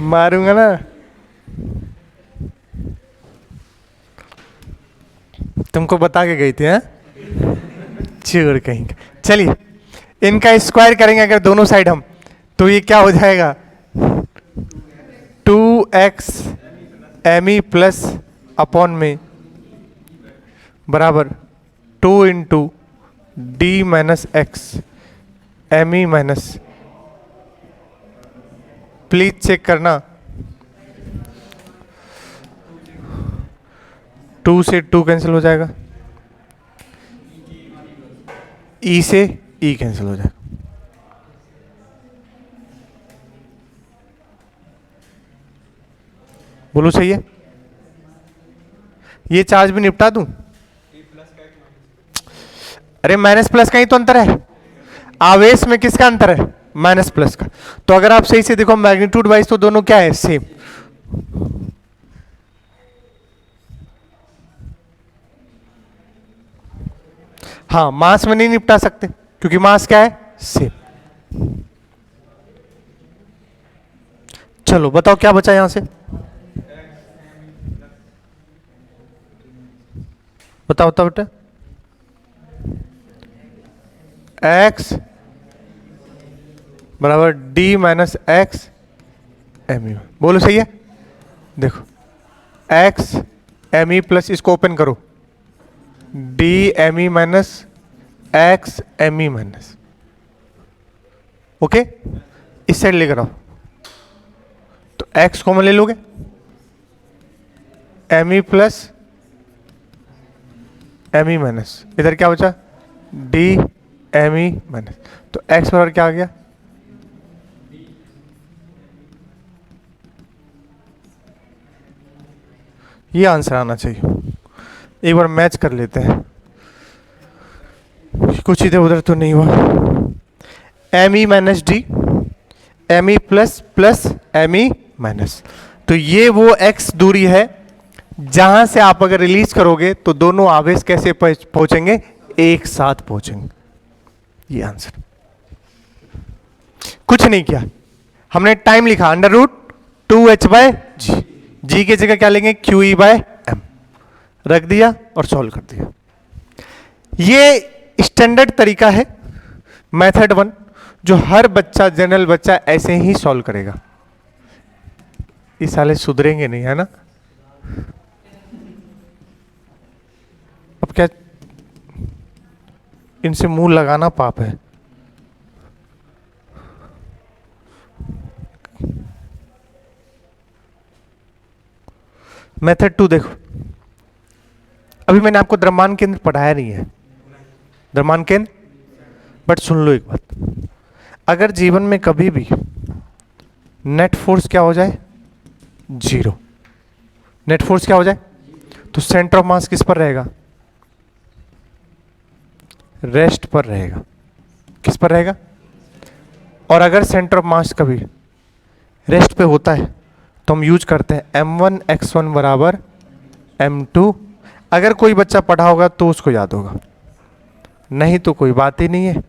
मारूंगा ना। तुमको बता के गई थी, हैं? चोर कहीं का। चलिए, इनका स्क्वायर करेंगे अगर दोनों साइड हम, तो ये क्या हो जाएगा? 2x एम प्लस अपॉन में बराबर 2 into d minus x m e minus. Please check करना, 2 से 2 कैंसिल हो जाएगा, ई से ई कैंसिल हो जाएगा। बोलो सही है? ये चार्ज भी निपटा दूं? अरे माइनस प्लस का ही तो अंतर है, आवेश में किसका अंतर है? माइनस प्लस का। तो अगर आप सही से देखो मैग्नीट्यूड वाइज तो दोनों क्या है? सेम। हाँ, मास में नहीं निपटा सकते क्योंकि मास क्या है? सेम। चलो बताओ क्या बचा यहां से? बताओ बताओ बेटा। x बराबर d minus x m e. बोलो सही है। देखो x एम ई प्लस, इसको ओपन करो, d m e minus x m e minus, okay. इस साइड लेकर आओ तो x कॉमन ले लोगे, एम ई प्लस एम ई माइनस, इधर क्या बचा, डी एम ई माइनस, तो x बराबर क्या आ गया, ये आंसर आना चाहिए। एक बार मैच कर लेते हैं, कुछ इधर उधर तो नहीं हुआ। M e minus d, m ई plus plus m e minus, तो ये वो x दूरी है जहां से आप अगर रिलीज करोगे तो दोनों आवेश कैसे पहुंचेंगे, एक साथ पहुंचेंगे। ये आंसर। कुछ नहीं किया हमने, टाइम लिखा अंडर रूट 2h बाय जी, जी की जगह क्या लेंगे, क्यू ई बाय एम, रख दिया और सॉल्व कर दिया। ये स्टैंडर्ड तरीका है, मेथड 1, जो हर बच्चा, जनरल बच्चा ऐसे ही सॉल्व करेगा। इस साले सुधरेंगे नहीं, है ना। अब क्या इनसे मुंह लगाना पाप है। मेथड 2 देखो, अभी मैंने आपको द्रव्यमान केंद्र पढ़ाया नहीं है, द्रव्यमान केंद्र, बट सुन लो एक बात, अगर जीवन में कभी भी नेट फोर्स क्या हो जाए, जीरो, नेट फोर्स क्या हो जाए, तो सेंटर ऑफ मास किस पर रहेगा, रेस्ट पर रहेगा। किस पर रहेगा, और अगर सेंटर ऑफ मास कभी रेस्ट पे होता है तो हम यूज करते हैं m1x1 बराबर m2। अगर कोई बच्चा पढ़ा होगा तो उसको याद होगा, नहीं तो कोई बात ही नहीं है।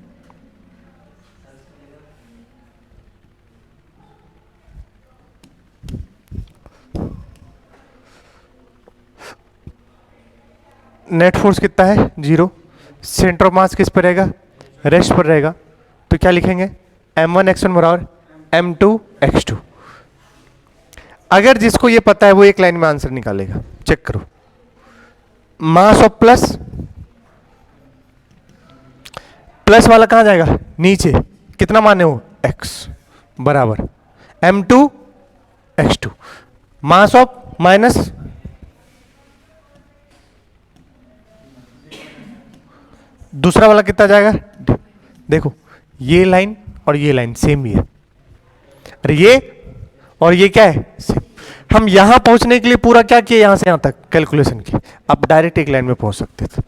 नेट फोर्स कितना है, जीरो, सेंटर ऑफ मास किस पर रहेगा, रेस्ट पर रहेगा, तो क्या लिखेंगे, m1x1 बराबर m2x2। अगर जिसको ये पता है वो एक लाइन में आंसर निकालेगा, चेक करो। मास ऑफ प्लस, प्लस वाला कहां जाएगा, नीचे, कितना मान है वो, x बराबर m2x2। मास ऑफ माइनस, दूसरा वाला कितना जाएगा, देखो ये लाइन और ये लाइन सेम ही है, अरे ये और ये क्या है सेम। हम यहां पहुंचने के लिए पूरा क्या किया, यहां से यहां तक कैलकुलेशन की, आप डायरेक्ट एक लाइन में पहुंच सकते थे।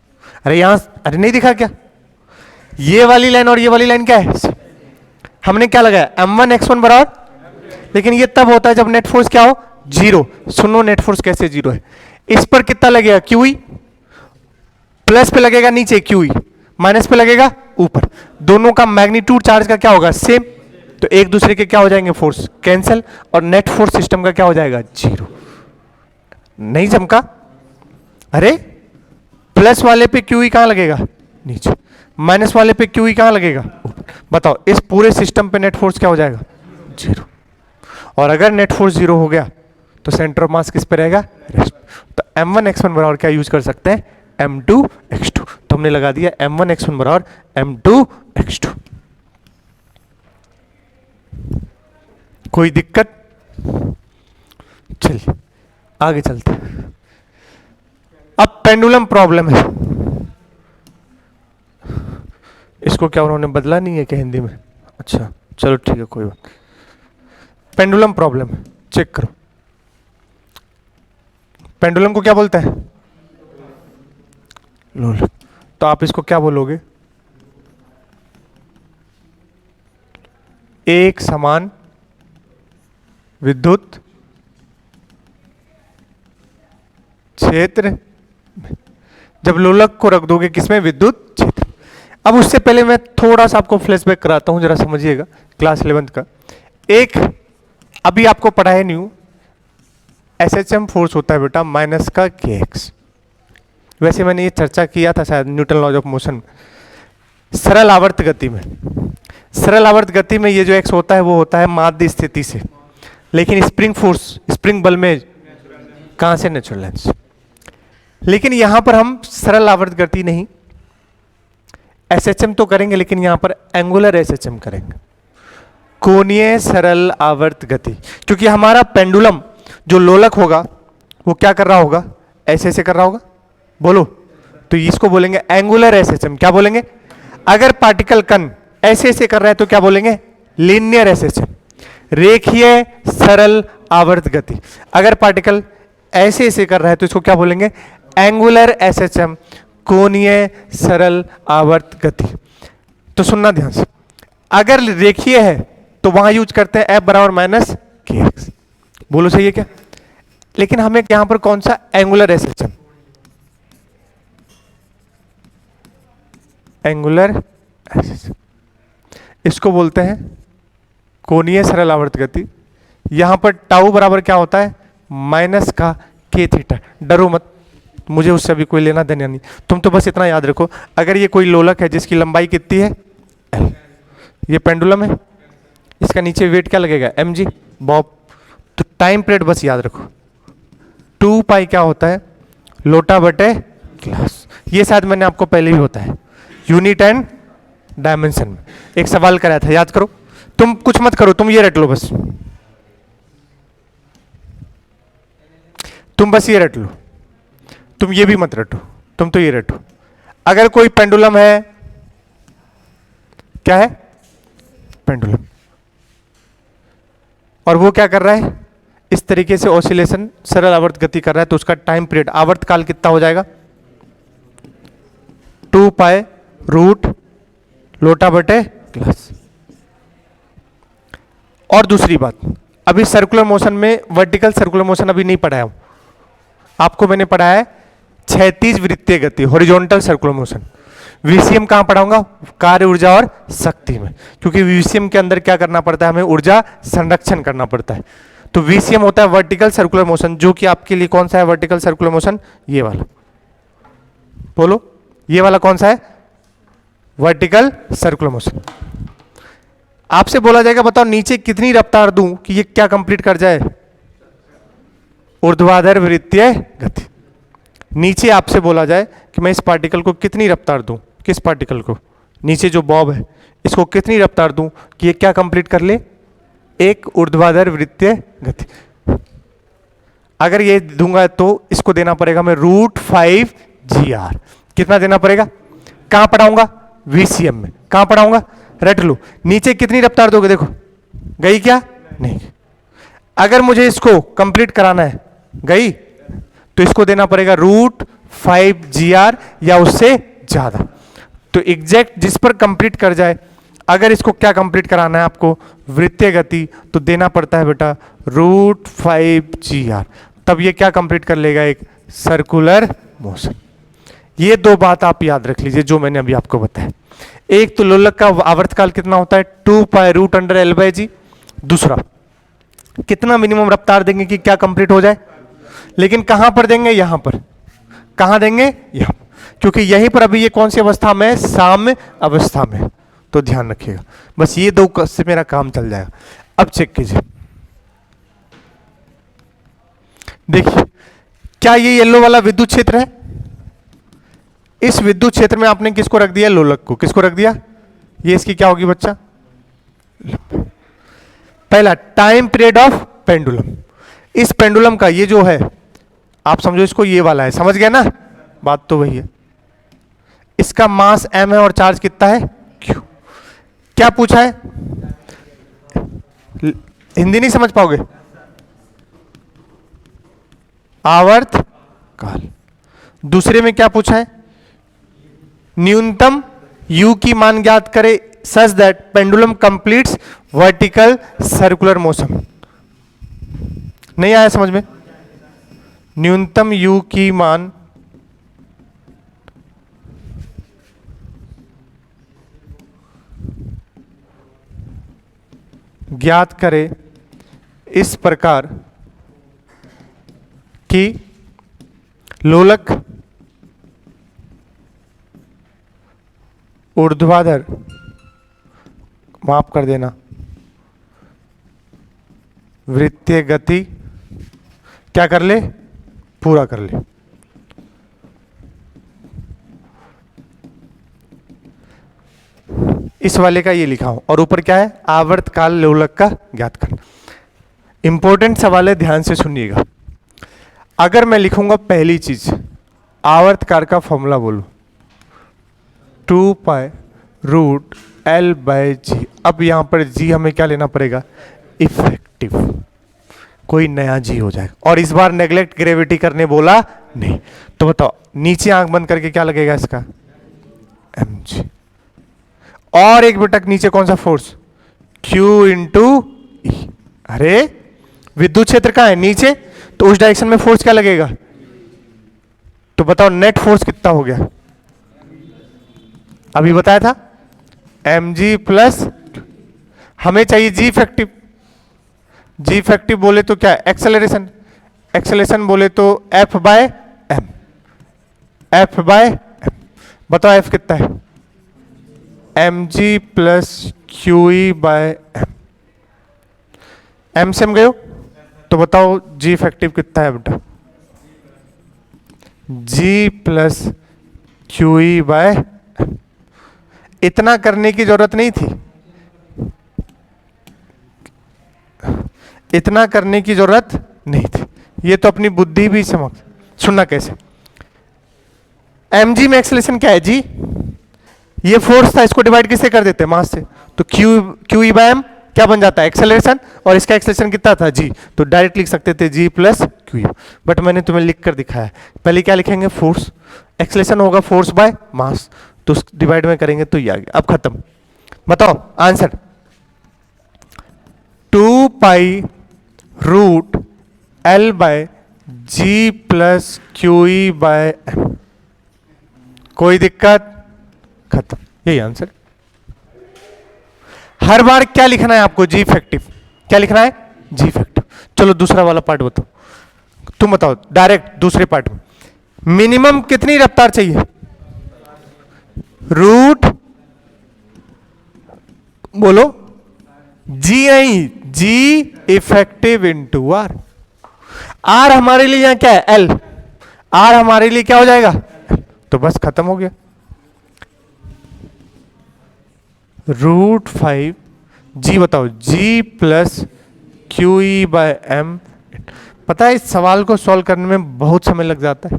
अरे यहां, अरे नहीं दिखा क्या, ये वाली लाइन और ये वाली लाइन क्या है सेम। हमने क्या लगाया, m1x1 बराबर, लेकिन ये तब होता है जब नेट फोर्स क्या हो, जीरो। सुनो नेट फोर्स कैसे जीरो है, इस पर कितना लगेगा, क्यूई, प्लस पे लगेगा नीचे क्यूई, माइनस पे लगेगा ऊपर, दोनों का मैग्नीट्यूड चार्ज का क्या होगा, सेम, तो एक दूसरे के क्या हो जाएंगे, फोर्स कैंसिल, और नेट फोर्स सिस्टम का क्या हो जाएगा, जीरो। नहीं चमका, अरे प्लस वाले पे क्यूई कहां लगेगा, नीचे, माइनस वाले पे क्यूई कहां लगेगा, ऊपर। बताओ इस पूरे सिस्टम पे नेट फोर्स क्या हो जाएगा, जीरो। और अगर नेट फोर्स जीरो हो गया तो सेंटर ऑफ मास किस पे रहेगा, रेस्ट। तो m1x1 बराबर क्या यूज कर सकते हैं, m2x2। तो हमने लगा दिया m1x1 बराबर m2x2। कोई दिक्कत, चलिए आगे चलते हैं। अब पेंडुलम प्रॉब्लम है, इसको क्या उन्होंने बदला नहीं है क्या हिंदी में, अच्छा चलो ठीक है कोई बात। पेंडुलम प्रॉब्लम है, चेक करो। पेंडुलम को क्या बोलते हैं, लोलक। तो आप इसको क्या बोलोगे, एक समान विद्युत क्षेत्र। जब लोलक को रख दोगे किसमें, विद्युत क्षेत्र। अब उससे पहले मैं थोड़ा सा आपको फ्लैशबैक कराता हूं, जरा समझिएगा क्लास 11th का। एक अभी आपको पढ़ा है न्यू, एसएचएम फोर्स होता है बेटा माइनस का के एक्स, वैसे मैंने ये चर्चा किया था शायद न्यूटन लॉज ऑफ मोशन में। सरल आवर्त गति में, सरल आवर्त गति में ये जो एक्स होता है वो होता है माध्य स्थिति से, लेकिन स्प्रिंग फोर्स, स्प्रिंग बल में कहां से? नेचुरल लेंथ से। लेकिन यहां पर हम सरल आवर्त गति नहीं, एसएचएम तो करेंगे, लेकिन यहां पर एंगुलर एसएचएम करेंगे, कोणीय सरल आवर्त गति। क्योंकि हमारा पेंडुलम जो लोलक होगा वो क्या कर रहा होगा? ऐसे ऐसे कर रहा होगा, बोलो, तो इसको बोलेंगे एंगुलर एसएचएम। क्या बोलेंगे? अगर पार्टिकल कण ऐसे ऐसे कर रहा है तो क्या बोलेंगे? लीनियर एसएचएम, रेखीय सरल आवर्त गति। अगर पार्टिकल ऐसे ऐसे कर रहा है तो इसको क्या बोलेंगे? एंगुलर एसएचएम, कोणीय सरल आवर्त गति। तो सुनना ध्यान से, अगर रेखीय है तो वहां यूज करते हैं F बराबर माइनस के एक्स। बोलो सही है क्या? लेकिन हमें यहां पर कौन सा? एंगुलर एसएचएम, एंगुलर एसएचएम, इसको बोलते हैं कोणीय सरल आवर्त गति। यहां पर टाउ बराबर क्या होता है? माइनस का के थीटा। डरो मत, मुझे उससे भी कोई लेना देना नहीं, तुम तो बस इतना याद रखो, अगर ये कोई लोलक है जिसकी लंबाई कितनी है? L, ये पेंडुलम है, इसका नीचे वेट क्या लगेगा? mg Bob. तो टाइम पीरियड बस याद रखो, 2 पाई क्या होता है? लोटा बटे ग्लास। ये शायद मैंने आपको पहले भी होता है यूनिट एंड डायमेंशन में एक सवाल कराया था, याद करो। तुम कुछ मत करो, तुम ये रट लो बस, तुम बस ये रट लो, तुम ये भी मत रटो, तुम तो ये रटो। अगर कोई पेंडुलम है, क्या है? पेंडुलम, और वो क्या कर रहा है? इस तरीके से ऑसिलेशन सरल आवर्त गति कर रहा है, तो उसका टाइम पीरियड, आवर्त काल कितना हो जाएगा? 2 पाई रूट लोटा बटे ग्लास। और दूसरी बात, अभी सर्कुलर मोशन में वर्टिकल सर्कुलर मोशन अभी नहीं पढ़ाया हूं आपको, मैंने पढ़ाया है क्षैतिज वृत्तीय गति, हॉरिजॉन्टल सर्कुलर मोशन। वीसीएम कहां पढ़ाऊंगा? कार्य ऊर्जा और शक्ति में, क्योंकि वीसीएम के अंदर क्या करना पड़ता है? हमें ऊर्जा संरक्षण करना पड़ता है। तो वीसीएम होता है वर्टिकल सर्कुलर मोशन, जो कि आपके लिए कौन सा है वर्टिकल सर्कुलर मोशन? ये वाला, बोलो, ये वाला कौन सा है? Vertical circular motion. आपसे बोला जाएगा बताओ नीचे कितनी रफ्तार दूं कि ये क्या कंप्लीट कर जाए? ऊर्ध्वाधर वृत्तीय गति। नीचे आपसे बोला जाए कि मैं इस पार्टिकल को कितनी रफ्तार दूं, किस पार्टिकल को? नीचे जो बॉब है इसको कितनी रफ्तार दूं कि ये क्या कंप्लीट कर ले? एक ऊर्ध्वाधर वृत्तीय गति। अगर ये दूंगा तो इसको देना पड़ेगा मैं √5 GR। कितना देना पड़ेगा? कहां पढ़ाऊंगा? वीसीएम में। कहां पढ़ाऊंगा? रट लो। नीचे कितनी रफ्तार दोगे? देखो गई क्या? नहीं। अगर मुझे इसको कंप्लीट कराना है, गई, तो इसको देना पड़ेगा √5 GR या उससे ज्यादा। तो एग्जैक्ट जिस पर कंप्लीट कर जाए, अगर इसको क्या कंप्लीट कराना है आपको? वृत्तीय गति, तो देना पड़ता है बेटा √5 GR। तब ये क्या कंप्लीट कर लेगा? एक सर्कुलर मोशन। ये दो बात आप याद रख लीजिए जो मैंने अभी आपको बताया। एक तो लोलक का आवर्तकाल कितना होता है? 2 पाई √L/G। दूसरा, कितना मिनिमम रफ्तार देंगे कि क्या कंप्लीट हो जाए? लेकिन कहां पर देंगे? यहां पर। कहां देंगे? यहां पर, क्योंकि यहीं पर अभी ये कौन सी अवस्था में? साम्य अवस्था में। तो ध्यान रखिएगा, बस ये दो से मेरा काम चल जाएगा। अब चेक कीजिए, देखिए, क्या ये येलो वाला विद्युत क्षेत्र है? इस विद्युत क्षेत्र में आपने किसको रख दिया? लोलक को। किसको रख दिया? ये इसकी क्या होगी बच्चा? पहला, टाइम पीरियड ऑफ पेंडुलम। इस पेंडुलम का ये जो है, आप समझो इसको ये वाला है, समझ गया ना? बात तो वही है। इसका मास m है और चार्ज कितना है? q। क्या पूछा है? हिंदी नहीं समझ पाओगे? आवर्त काल। दूसरे में क्या पूछा है? न्यूनतम u की मान ज्ञात करे such that pendulum completes vertical circular motion. नहीं आया समझ में? न्यूनतम u की मान ज्ञात करे इस प्रकार कि लोलक ऊर्ध्वाधर, माफ कर देना, वृत्तीय गति क्या कर ले, पूरा कर ले। इस वाले का ये लिखा हूं और ऊपर क्या है, आवर्तकाल लोलक का ज्ञात करना। इंपॉर्टेंट सवाल है, ध्यान से सुनिएगा। अगर मैं लिखूंगा पहली चीज, आवर्तकाल का फॉर्मूला बोलो, 2π√L/g। अब यहां पर g हमें क्या लेना पड़ेगा, इफेक्टिव, कोई नया जी हो जाएगा। और इस बार नेग्लेक्ट ग्रेविटी करने बोला नहीं। तो बताओ नीचे आंख बंद करके क्या लगेगा इसका, mg। और एक बेटक नीचे कौन सा फोर्स, Q × E। अरे विद्युत क्षेत्र कहां है, नीचे, तो उस डायरेक्शन में फोर्स क्या लगेगा। तो बताओ नेट फोर्स कितना हो गया, अभी बताया था mg प्लस, हमें चाहिए जी इफेक्टिव। जी इफेक्टिव बोले तो क्या, एक्सेलरेशन, एक्सेलरेशन बोले तो F/m, F/m। बताओ F कितना है, mg प्लस QE/m। m से हम गए हो, तो बताओ जी इफेक्टिव कितना है बेटा, g प्लस QE/m। इतना करने की जरूरत नहीं थी, इतना करने की जरूरत नहीं थी। ये तो अपनी बुद्धि भी समझ, सुनना कैसे, mg में एक्सेलरेशन क्या है, g, ये फोर्स था, इसको डिवाइड किससे कर देते हैं, मास से। तो QE/m क्या बन जाता है, एक्सेलरेशन, और इसका एक्सेलरेशन कितना था, g। तो डायरेक्ट लिख सकते थे g प्लस QE। बट मैंने तुम्हें लिख कर दिखाया, पहले क्या लिखेंगे, फोर्स, एक्सेलरेशन होगा फोर्स बाय मास, तो डिवाइड में करेंगे तो ये आ गया। अब खत्म, बताओ आंसर, 2π√L/g प्लस QE/m। कोई दिक्कत, खत्म, यही आंसर। हर बार क्या लिखना है आपको, जी इफेक्टिव, क्या लिखना है, जी इफेक्टिव। चलो दूसरा वाला पार्ट बताओ, तुम बताओ डायरेक्ट दूसरे पार्ट में, मिनिमम कितनी रफ्तार चाहिए, रूट, बोलो, जी नहीं, जी इफेक्टिव इंटू आर। आर हमारे लिए यहां क्या है, एल, आर हमारे लिए क्या हो जाएगा, तो बस खत्म हो गया। √5 जी, बताओ जी प्लस QE/m। पता है इस सवाल को सॉल्व करने में बहुत समय लग जाता है,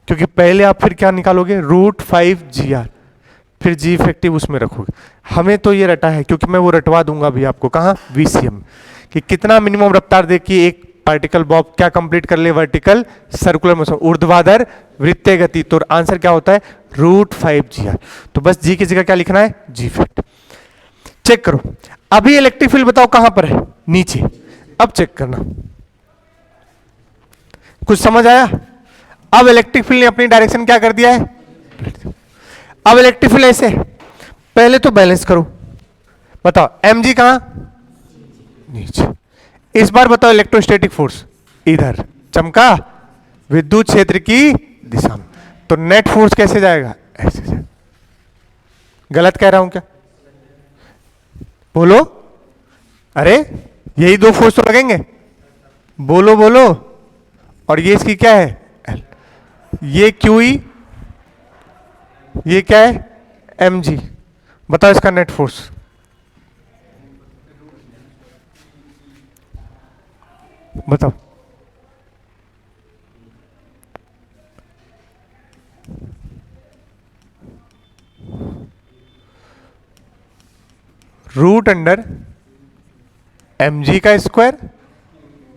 क्योंकि पहले आप फिर क्या निकालोगे, √5GR, फिर जी इफेक्टिव उसमें रखोगे। हमें तो ये रटा है, क्योंकि मैं वो रटवा दूंगा अभी आपको, कहाँ, VCM, कि कितना मिनिमम रफ्तार देखिए एक पार्टिकल बॉब क्या कंप्लीट कर ले, वर्टिकल सर्कुलर मोशन, ऊर्ध्वाधर वृत्तीय गति। तो आंसर क्या होता है, √5GR। तो बस जी की जगह क्या लिखना है, जी इफेक्ट। चेक करो, अभी इलेक्ट्रिक फील्ड बताओ कहां पर है, नीचे। अब चेक करना, कुछ समझ आया। अब इलेक्ट्रिक फील्ड ने अपनी डायरेक्शन क्या कर दिया है, अब इलेक्ट्रिक फील्ड ऐसे, पहले तो बैलेंस करो, बताओ mg कहां, नीचे। इस बार बताओ इलेक्ट्रोस्टैटिक फोर्स, इधर चमका, विद्युत क्षेत्र की दिशा में। तो नेट फोर्स कैसे जाएगा, ऐसे जाएगा। गलत कह रहा हूं क्या, बोलो, अरे यही दो फोर्स तो लगेंगे, बोलो बोलो। और ये इसकी क्या है, L, ये QE, ये क्या है, mg। बताओ इसका नेट फोर्स, बताओ। √mg का स्क्वायर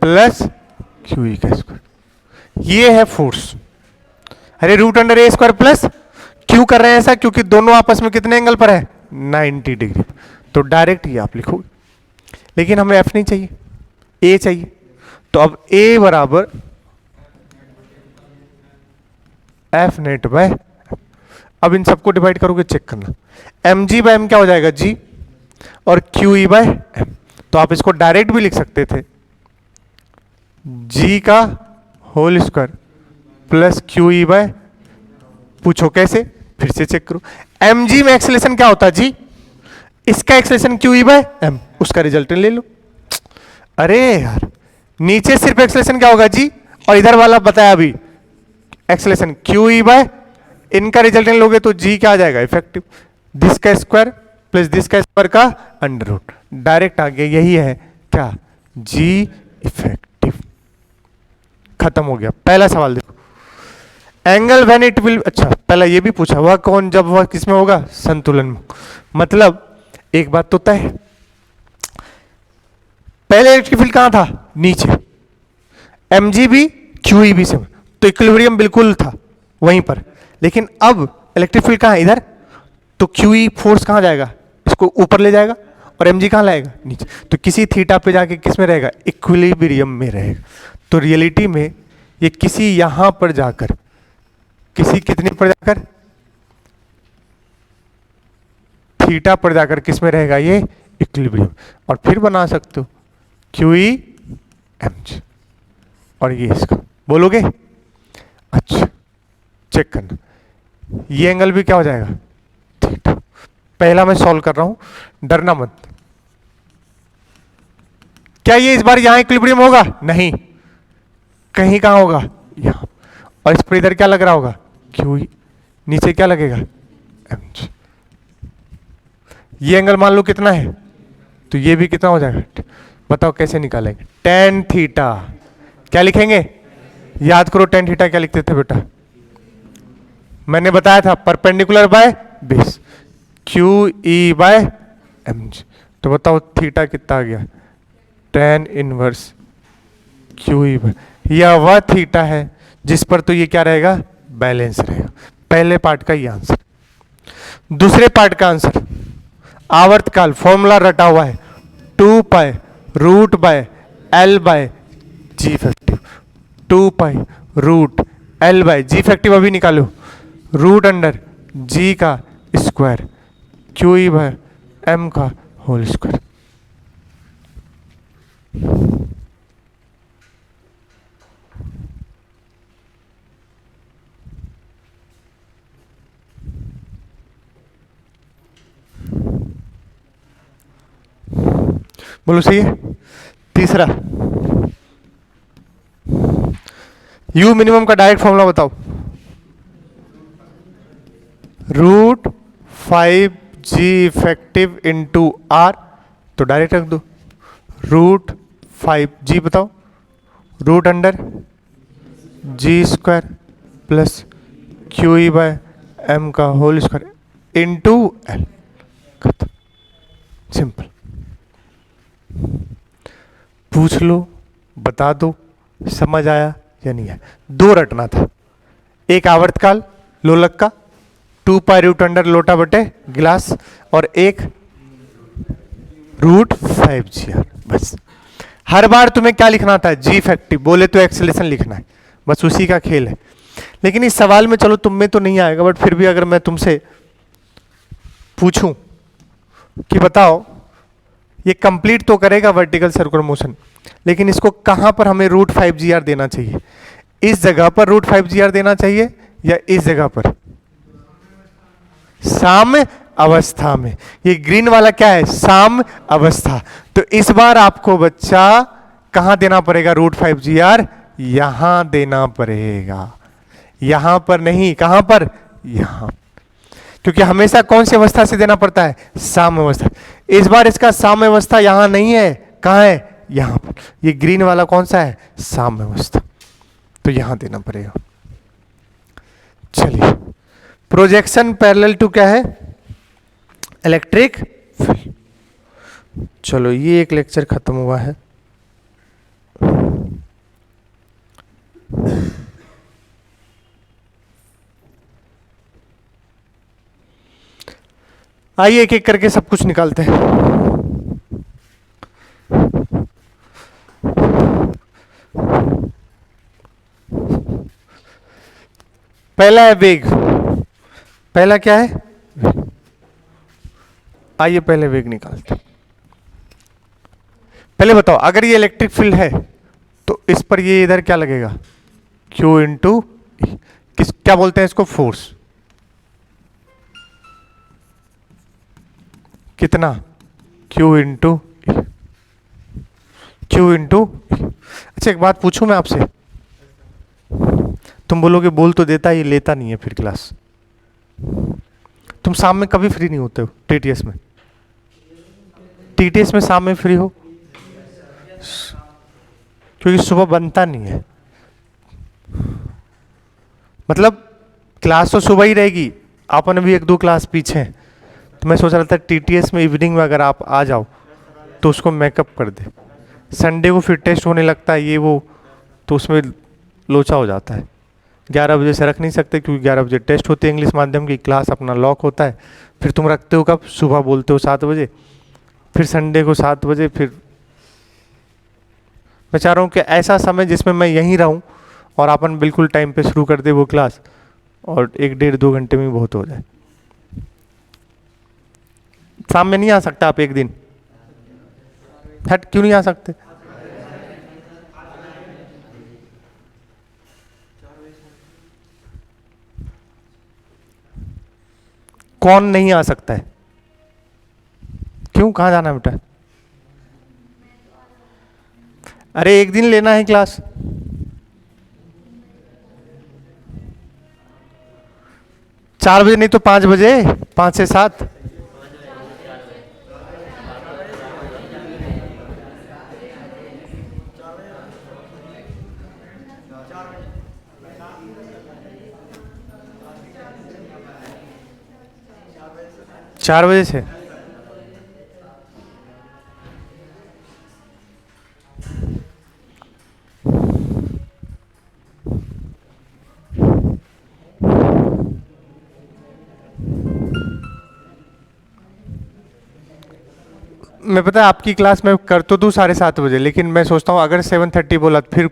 प्लस QE का स्क्वायर, ये है फोर्स। अरे √a स्क्वायर प्लस, क्यों कर रहे हैं ऐसा, क्योंकि दोनों आपस में कितने एंगल पर है, 90 डिग्री। तो डायरेक्ट ये आप लिखोगे, लेकिन हमें F नहीं चाहिए, A चाहिए। तो अब A बराबर F नेट बाय, अब इन सबको डिवाइड करोगे, चेक करना, mg/m क्या हो जाएगा, g, और QE/m। तो आप इसको डायरेक्ट भी लिख सकते थे, g का होल स्क्वायर प्लस QE/, पूछो कैसे, फिर से चेक करो, एम जी में एक्सेलेरेशन क्या होता है जी? इसका acceleration q E by m, उसका रिजल्टेंट ले लो। अरे यार, नीचे सिर्फ एक्सेलेरेशन क्या होगा जी, और इधर वाला बताया अभी एक्सेलेरेशन क्यू ई बाय, इनका रिजल्टेंट लोगे तो जी क्या आ जाएगा? इफेक्टिव। दिस का स्क्वायर प्लस दिस का स्क्वायर का अंडर रूट, डायरेक्ट आ गया। यही है क्या? जी इफेक्टिव। खत्म हो गया पहला सवाल। देखो एंगल व्हेन इट विल, अच्छा पहला ये भी पूछा हुआ कौन, जब वह किस में होगा? संतुलन में। मतलब एक बात तो तय है, पहले इलेक्ट्रिक फील्ड कहां था? नीचे। एमजी भी क्यू ई बी से, तो इक्विलिब्रियम बिल्कुल था वहीं पर। लेकिन अब इलेक्ट्रिक फील्ड कहां है? इधर। तो क्यू ई फोर्स कहां जाएगा? इसको ऊपर ले जाएगा, और एमजी कहां लाएगा? नीचे। तो किसी थीटा पे जाके किस में रहेगा? इक्विलिब्रियम में रहेगा। तो रियलिटी में ये किसी यहां पर जाकर, किसी कितनी पर जाकर? थीटा पर जाकर किस में रहेगा? ये इक्विलिब्रियम। और फिर बना सकते हो क्यू ई एम जी, और ये इसका बोलोगे। अच्छा चेक करना, ये एंगल भी क्या हो जाएगा? थीटा। पहला मैं सॉल्व कर रहा हूं, डरना मत। क्या ये इस बार यहां इक्विलिब्रियम होगा? नहीं, कहीं कहां होगा? यहां। और इस पर इधर क्या लग रहा होगा? Q e. नीचे क्या लगेगा? M g. ये एंगल मान लो कितना है, तो ये भी कितना हो जाएगा? बताओ कैसे निकालेंगे? Tan theta. क्या लिखेंगे? याद करो टेन थीटा क्या लिखते थे बेटा? मैंने बताया था perpendicular by base, q E by m g. तो बताओ थीटा कितना आ गया? Tan inverse q E by. यह वह थीटा है जिस पर तो ये क्या रहेगा? बैलेंस रहेगा। पहले पार्ट का ये आंसर। दूसरे पार्ट का आंसर, आवर्तकाल फॉर्मूला रटा हुआ है, 2 pi root by l by g effective. 2 pi root l by g effective अभी निकालो, रूट अंडर जी का square q E by m का होल स्क्वायर। बोलो सही है। तीसरा, यू मिनिमम का डायरेक्ट फॉर्मूला बताओ। Root 5 g effective into r, तो डायरेक्ट रख दो। रूट 5 जी बताओ, root under g square plus q E by m का होल स्क्वायर इंटू एल। खत्म, सिंपल। पूछ लो, बता दो, समझ आया या नहीं आया। दो रटना था, एक आवर्तकाल लोलक का 2 पाई रूट अंडर लोटा बटे गिलास, और एक रूट 5 जी आर। बस हर बार तुम्हें क्या लिखना था? जी इफेक्टिव, बोले तो एक्सेलेरेशन लिखना है, बस उसी का खेल है। लेकिन इस सवाल में चलो तुम में तो नहीं आएगा, बट फिर भी अगर मैं तुमसे पूछूं कि बताओ ये कंप्लीट तो करेगा वर्टिकल सर्कुलर मोशन, लेकिन इसको कहां पर हमें रूट 5 जी आर देना चाहिए? इस जगह पर रूट 5 जी आर देना चाहिए या इस जगह पर? साम्य अवस्था में। ये ग्रीन वाला क्या है? साम्य अवस्था। तो इस बार आपको बच्चा कहां देना पड़ेगा रूट 5 जी आर? यहां देना पड़ेगा, यहां पर नहीं। कहां पर? यहां। क्योंकि हमेशा कौन सी अवस्था से देना पड़ता है? साम्य अवस्था। इस बार इसका साम्य अवस्था यहां नहीं है, कहां है? यहां पर। ये ग्रीन वाला कौन सा है? साम्य अवस्था, तो यहां देना पड़ेगा। चलिए, प्रोजेक्शन पैरेलल टू क्या है? Electric field. चलो ये एक लेक्चर खत्म हुआ है। आइए एक एक करके सब कुछ निकालते हैं। पहला है वेग। पहला क्या है? आइए पहले वेग निकालते हैं। पहले बताओ, अगर ये इलेक्ट्रिक फील्ड है तो इस पर ये इधर क्या लगेगा? Q इंटू किस क्या बोलते हैं इसको? फोर्स। कितना, Q इंटू Q इंटू। अच्छा एक बात पूछूं मैं आपसे, तुम बोलोगे बोल तो देता, ये लेता नहीं है फिर क्लास। तुम शाम में कभी फ्री नहीं होते हो टीटीएस में? टीटीएस में शाम में फ्री हो? क्योंकि सुबह बनता नहीं है। मतलब क्लास तो सुबह ही रहेगी, अपन भी एक दो क्लास पीछे हैं, तो मैं सोच रहा था टीटीएस में इवनिंग में अगर आप आ जाओ तो उसको मेकअप कर दे। संडे को फिर टेस्ट होने लगता है ये वो, तो उसमें लोचा हो जाता है। 11 बजे से रख नहीं सकते क्योंकि 11 बजे टेस्ट होती है इंग्लिश माध्यम की, क्लास अपना लॉक होता है। फिर तुम रखते हो कब? सुबह बोलते हो 7 बजे, फिर संडे को 7 बजे। फिर मैं चाह रहा हूँ कि ऐसा समय जिसमें मैं यहीं रहूँ और अपन बिल्कुल टाइम पे शुरू कर दे वो क्लास, और 1 डेढ़ 2 घंटे में बहुत हो जाए। शाम में नहीं आ सकता आप एक दिन? हट, क्यों नहीं आ सकते? कौन नहीं आ सकता है? क्यों, कहाँ जाना है बेटा? अरे एक दिन लेना है क्लास। चार बजे नहीं तो 5 बजे, 5 से 7। चार बजे से मैं, पता है आपकी क्लास में कर तो दूँ 7:30 बजे, लेकिन मैं सोचता हूँ अगर 7:30 बोला तो फिर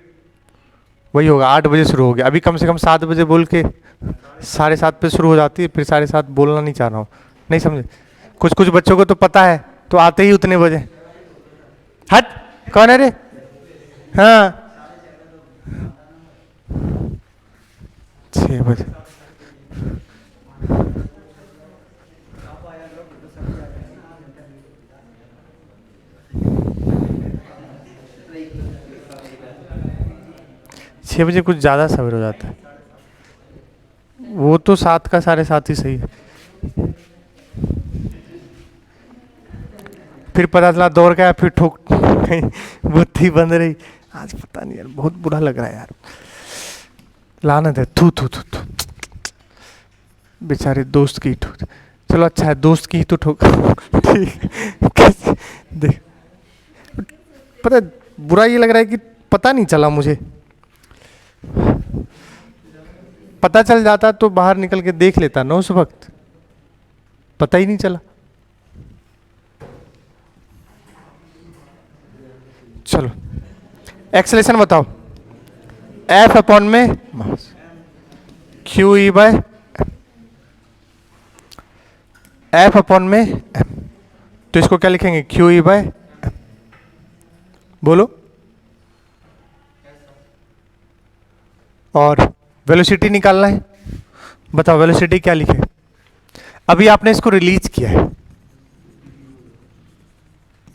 वही होगा 8 बजे शुरू हो गया। अभी कम से कम 7 बजे बोल के 7:30 पे शुरू हो जाती है, फिर 7:30 बोलना नहीं चाह रहा हूँ। नहीं समझे? कुछ कुछ बच्चों को तो पता है, तो आते ही उतने बजे। हट, कौन है रे? हाँ 6 बजे। छः बजे कुछ ज़्यादा सवेर हो जाता है। वो तो 7 का 7:30 ही सही है। फिर पता चला दौड़ गया, फिर ठोक कहीं बुद्धि बंद रही। आज पता नहीं यार, बहुत बुरा लग रहा है यार, लानत है। थू थू थू थू, बेचारे दोस्त की ठोक। चलो अच्छा है, दोस्त की ही तो ठोक। ठीक देख, पता है बुरा ये लग रहा है कि पता नहीं चला मुझे। पता चल जाता तो बाहर निकल के देख लेता ना उस वक्त, पता ही नहीं चला। चलो एक्सेलेरेशन बताओ। F अपॉन में Q E bye F upon में M, तो इसको क्या लिखेंगे? क्यू ई बाय M। बोलो। और वेलोसिटी निकालना है, बताओ वेलोसिटी क्या लिखे? अभी आपने इसको रिलीज किया है,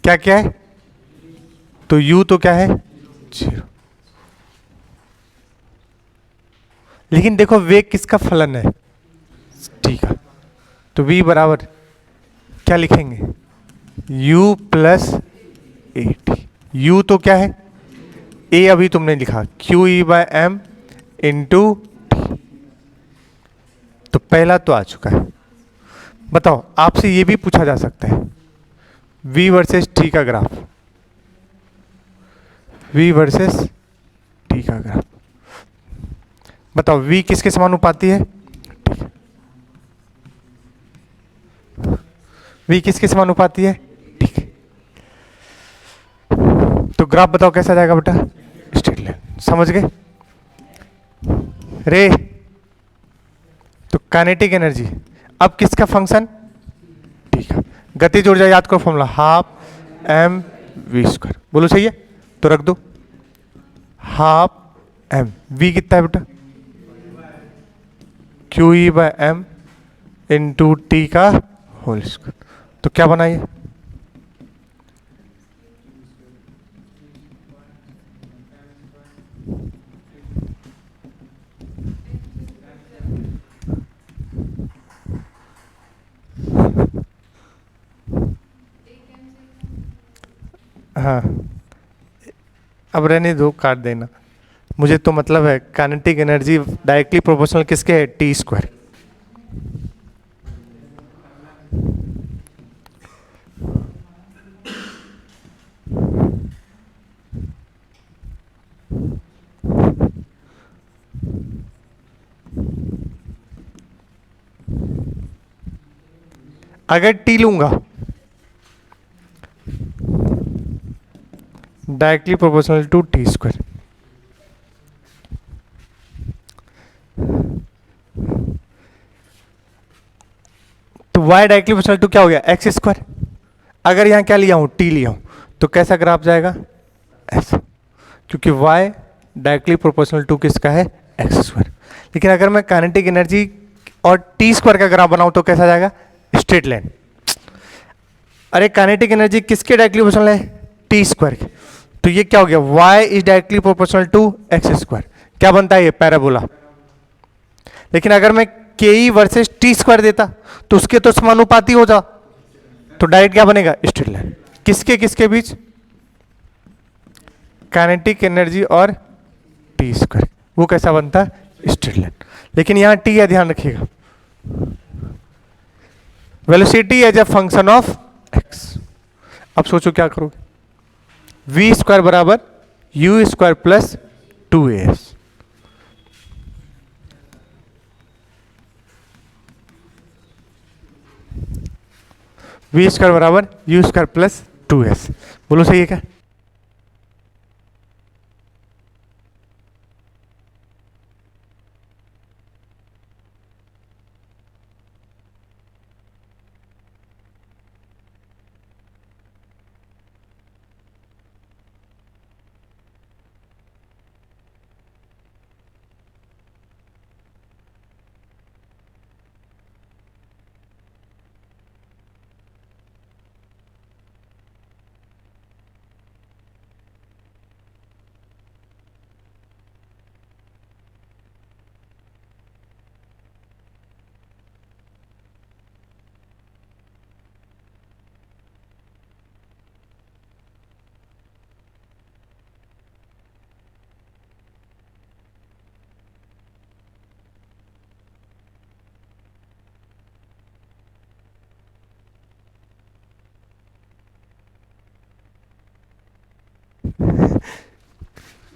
क्या क्या है? तो u तो क्या है? 0। लेकिन देखो वेग किसका फलन है? t का, तो v बराबर क्या लिखेंगे? u प्लस ए टी। u तो क्या है? a अभी तुमने लिखा, q E by M into t, तो पहला तो आ चुका है। बताओ, आपसे ये भी पूछा जा सकता है v वर्सेस t का ग्राफ, v वर्सेस t का ग्राफ। बताओ v किसके समानुपाती है? v किसके समानुपाती है? ठीक है, तो ग्राफ बताओ कैसा जाएगा बेटा? Straight line. समझ गए रे? तो काइनेटिक एनर्जी अब किसका फंक्शन? ठीक है, गतिज ऊर्जा याद करो formula, half m v square. बोलो सही है? तो रख दो हाफ एम, वी कितना है बेटा? Q E by M into t का होल स्क्वायर। तो क्या बना ये? हाँ, अब रहने दो, काट देना। मुझे तो मतलब है काइनेटिक एनर्जी डायरेक्टली प्रोपोर्शनल किसके है? T square. अगर टी लूंगा directly proportional to t square, तो y डायरेक्टली प्रोपोर्शनल टू क्या हो गया? X square. अगर यहां क्या लिया हूं? टी लिया हूं, तो कैसा ग्राफ जाएगा? ऐसा, क्योंकि y डायरेक्टली प्रोपोर्शनल टू किसका है? X square. लेकिन अगर मैं काइनेटिक एनर्जी और टी स्क्वायर का ग्राफ बनाऊं तो कैसा जाएगा? Straight line. अरे काइनेटिक एनर्जी किसके डायरेक्टली प्रोपोर्शनल है? टी स्क्वायर के। तो ये क्या हो गया? y is directly proportional to x square. क्या बनता है ये? पैराबोला। लेकिन अगर मैं के ई वर्सेस टी स्क्वायर देता तो उसके तो समानुपाती हो जा, तो डायरेक्ट क्या बनेगा? Straight line. किसके किसके बीच? काइनेटिक एनर्जी और टी स्क्वायर। वो कैसा बनता है? Straight line. लेकिन यहां टी है, ध्यान रखिएगा, velocity as a function of x. अब सोचो क्या करोगे? वी स्क्वायर बराबर you square plus 2as। V square बराबर यू स्क्वायर प्लस 2s। बोलो सही है क्या?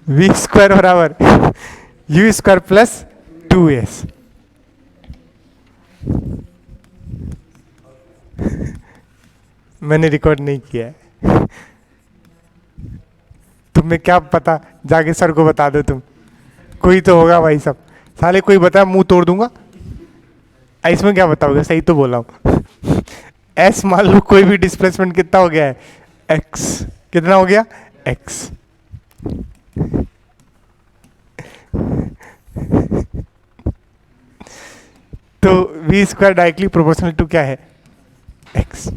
वी स्क्वायर बराबर यू स्क्वायर प्लस 2s। मैंने रिकॉर्ड नहीं किया है। तुम्हें क्या पता, जाके सर को बता दो तुम। कोई तो होगा भाई सब, साले कोई बता मुंह तोड़ दूंगा। इसमें क्या बताओगे? सही तो बोला हूँ। एस मान लो कोई भी डिस्प्लेसमेंट कितना हो गया है? एक्स। कितना हो गया? एक्स। तो v square directly proportional to क्या है? एक्स।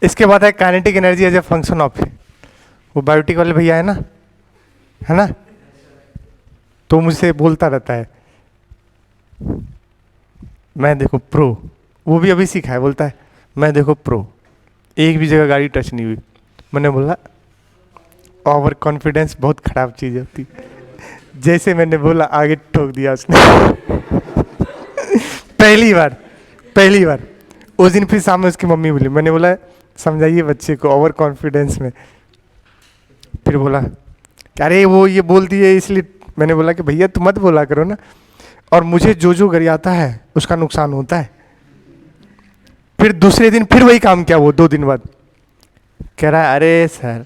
इसके बाद है kinetic energy as a function of, वो बायोटिक वाले भैया है ना, तो मुझसे बोलता रहता है, मैं देखो प्रो, वो भी अभी सीखा है, बोलता है मैं देखो प्रो, एक भी जगह गाड़ी टच नहीं हुई। मैंने बोला ओवर कॉन्फिडेंस बहुत खराब चीज़ होती। जैसे मैंने बोला आगे ठोक दिया उसने। पहली बार उस दिन फिर सामने उसकी मम्मी बोली, मैंने बोला समझाइए बच्चे को ओवर कॉन्फिडेंस में। फिर बोला कि अरे वो ये बोल दिए इसलिए। मैंने बोला कि भैया तुम मत बोला करो ना, और मुझे जो जो गरियाता है उसका नुकसान होता है। फिर दूसरे दिन फिर वही काम किया, वो 2 दिन बाद कह रहा है अरे सर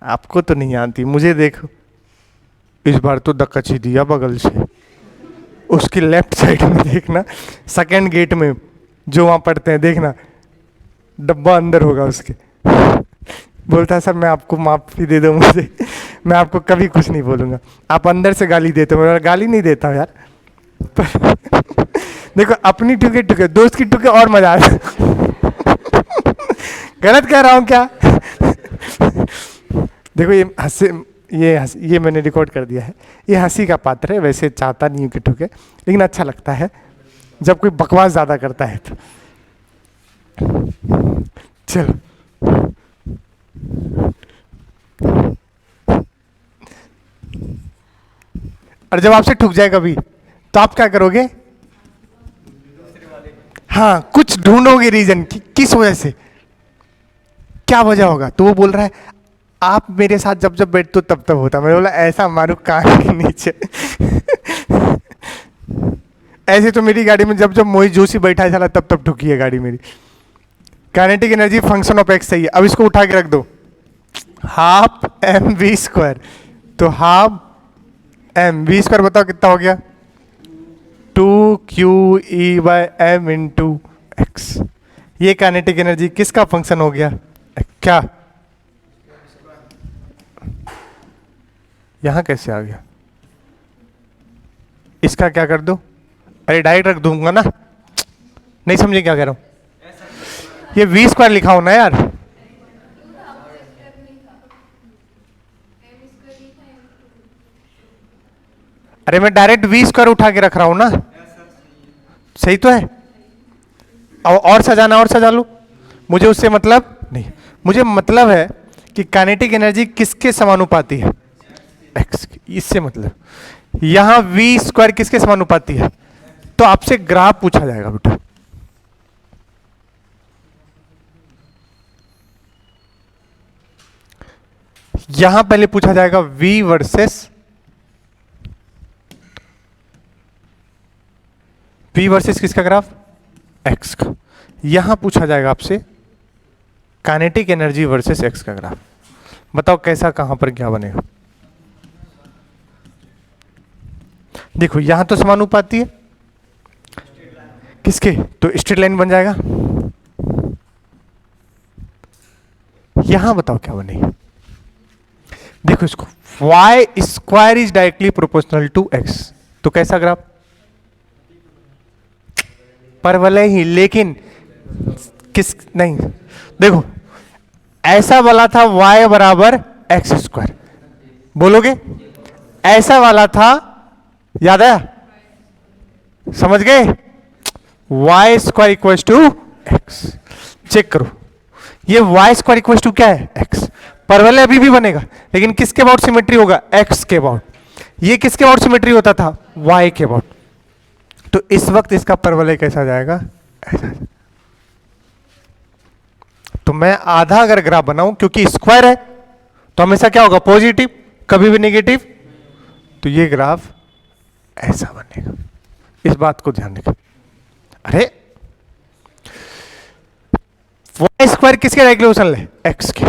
आपको तो नहीं आती, मुझे देखो इस बार तो दक्कची दिया बगल से। उसकी लेफ्ट साइड में देखना, सेकंड गेट में जो वहाँ पढ़ते हैं देखना, डब्बा अंदर होगा उसके। बोलता है सर मैं आपको माफ़ी दे दूँ मुझे। मैं आपको कभी कुछ नहीं बोलूंगा। आप अंदर से गाली देते हो, मैं गाली नहीं देता हूं यार। पर देखो अपनी टुके टुके, दोस्त की टुके और मजा आता है। गलत कह रहा हूं क्या? देखो ये मैंने रिकॉर्ड कर दिया है। ये हंसी का पात्र है, वैसे चाहता नहीं हूं कि ठुके, लेकिन अच्छा लगता है जब कोई बकवास ज्यादा करता है तो। चलो और जब आपसे ठुक जाए कभी तो आप क्या करोगे? हाँ, कुछ ढूंढोगे रीजन किस वजह से, क्या वजह होगा। तो वो बोल रहा है आप मेरे साथ जब जब बैठते हो तब तब होता। मैंने बोला ऐसा मारू कान के नीचे। ऐसे तो मेरी गाड़ी में जब जब मोहित जोशी बैठा है साला तब तब ठुकी है गाड़ी मेरी। Kinetic energy function of x सही है। अब इसको उठा के रख दो, हाफ एम वी स्क्वायर। तो हाफ एम वी स्क्वायर बताओ कितना हो गया? 2q/m into x. ये काइनेटिक एनर्जी किसका फंक्शन हो गया? क्या यहां कैसे आ गया? इसका क्या कर दो? अरे डायरेक्ट रख दूंगा ना, नहीं समझे क्या कह रहा हूं? ये वी स्क्वायर लिखा हो ना यार। अरे मैं डायरेक्ट वी स्क्वायर उठा के रख रहा हूं ना, सही तो है। और सजाना और सजा लो, मुझे उससे मतलब नहीं। मुझे मतलब है कि काइनेटिक एनर्जी किसके समानुपाती है? एक्स। इससे मतलब यहां वी स्क्वायर किसके समानुपाती है? तो आपसे ग्राफ पूछा जाएगा बेटा। यहां पहले पूछा जाएगा v वर्सेस किसका ग्राफ? x का। यहां पूछा जाएगा आपसे काइनेटिक एनर्जी वर्सेस x का ग्राफ। बताओ कैसा, कहां पर क्या बनेगा? देखो यहां तो समानुपाती है किसके, तो स्ट्रेट लाइन बन जाएगा। यहां बताओ क्या बनेगा? देखो इसको, y square is directly proportional to x। तो कैसा ग्राफ? परवलय ही, लेकिन किस नहीं। देखो ऐसा वाला था y बराबर एक्स स्क्वायर, बोलोगे ऐसा वाला था, याद आया? समझ गए? y square equal to x. Check करो, ये y स्क्वायर इक्वल टू क्या है? x। परवलय अभी भी बनेगा, लेकिन किसके अबाउट सिमेट्री होगा? x के अबाउट। ये किसके अबाउट सिमेट्री होता था? y के अबाउट। तो इस वक्त इसका परवलय कैसा जाएगा? ऐसा। तो मैं आधा अगर ग्राफ बनाऊं, क्योंकि स्क्वायर है तो हमेशा क्या होगा? पॉजिटिव, कभी भी नेगेटिव। तो ये ग्राफ ऐसा बनेगा। इस बात को ध्यान रखें। अरे y स्क्वायर किसके डायरेक्टली प्रोपोर्शनल है? x के।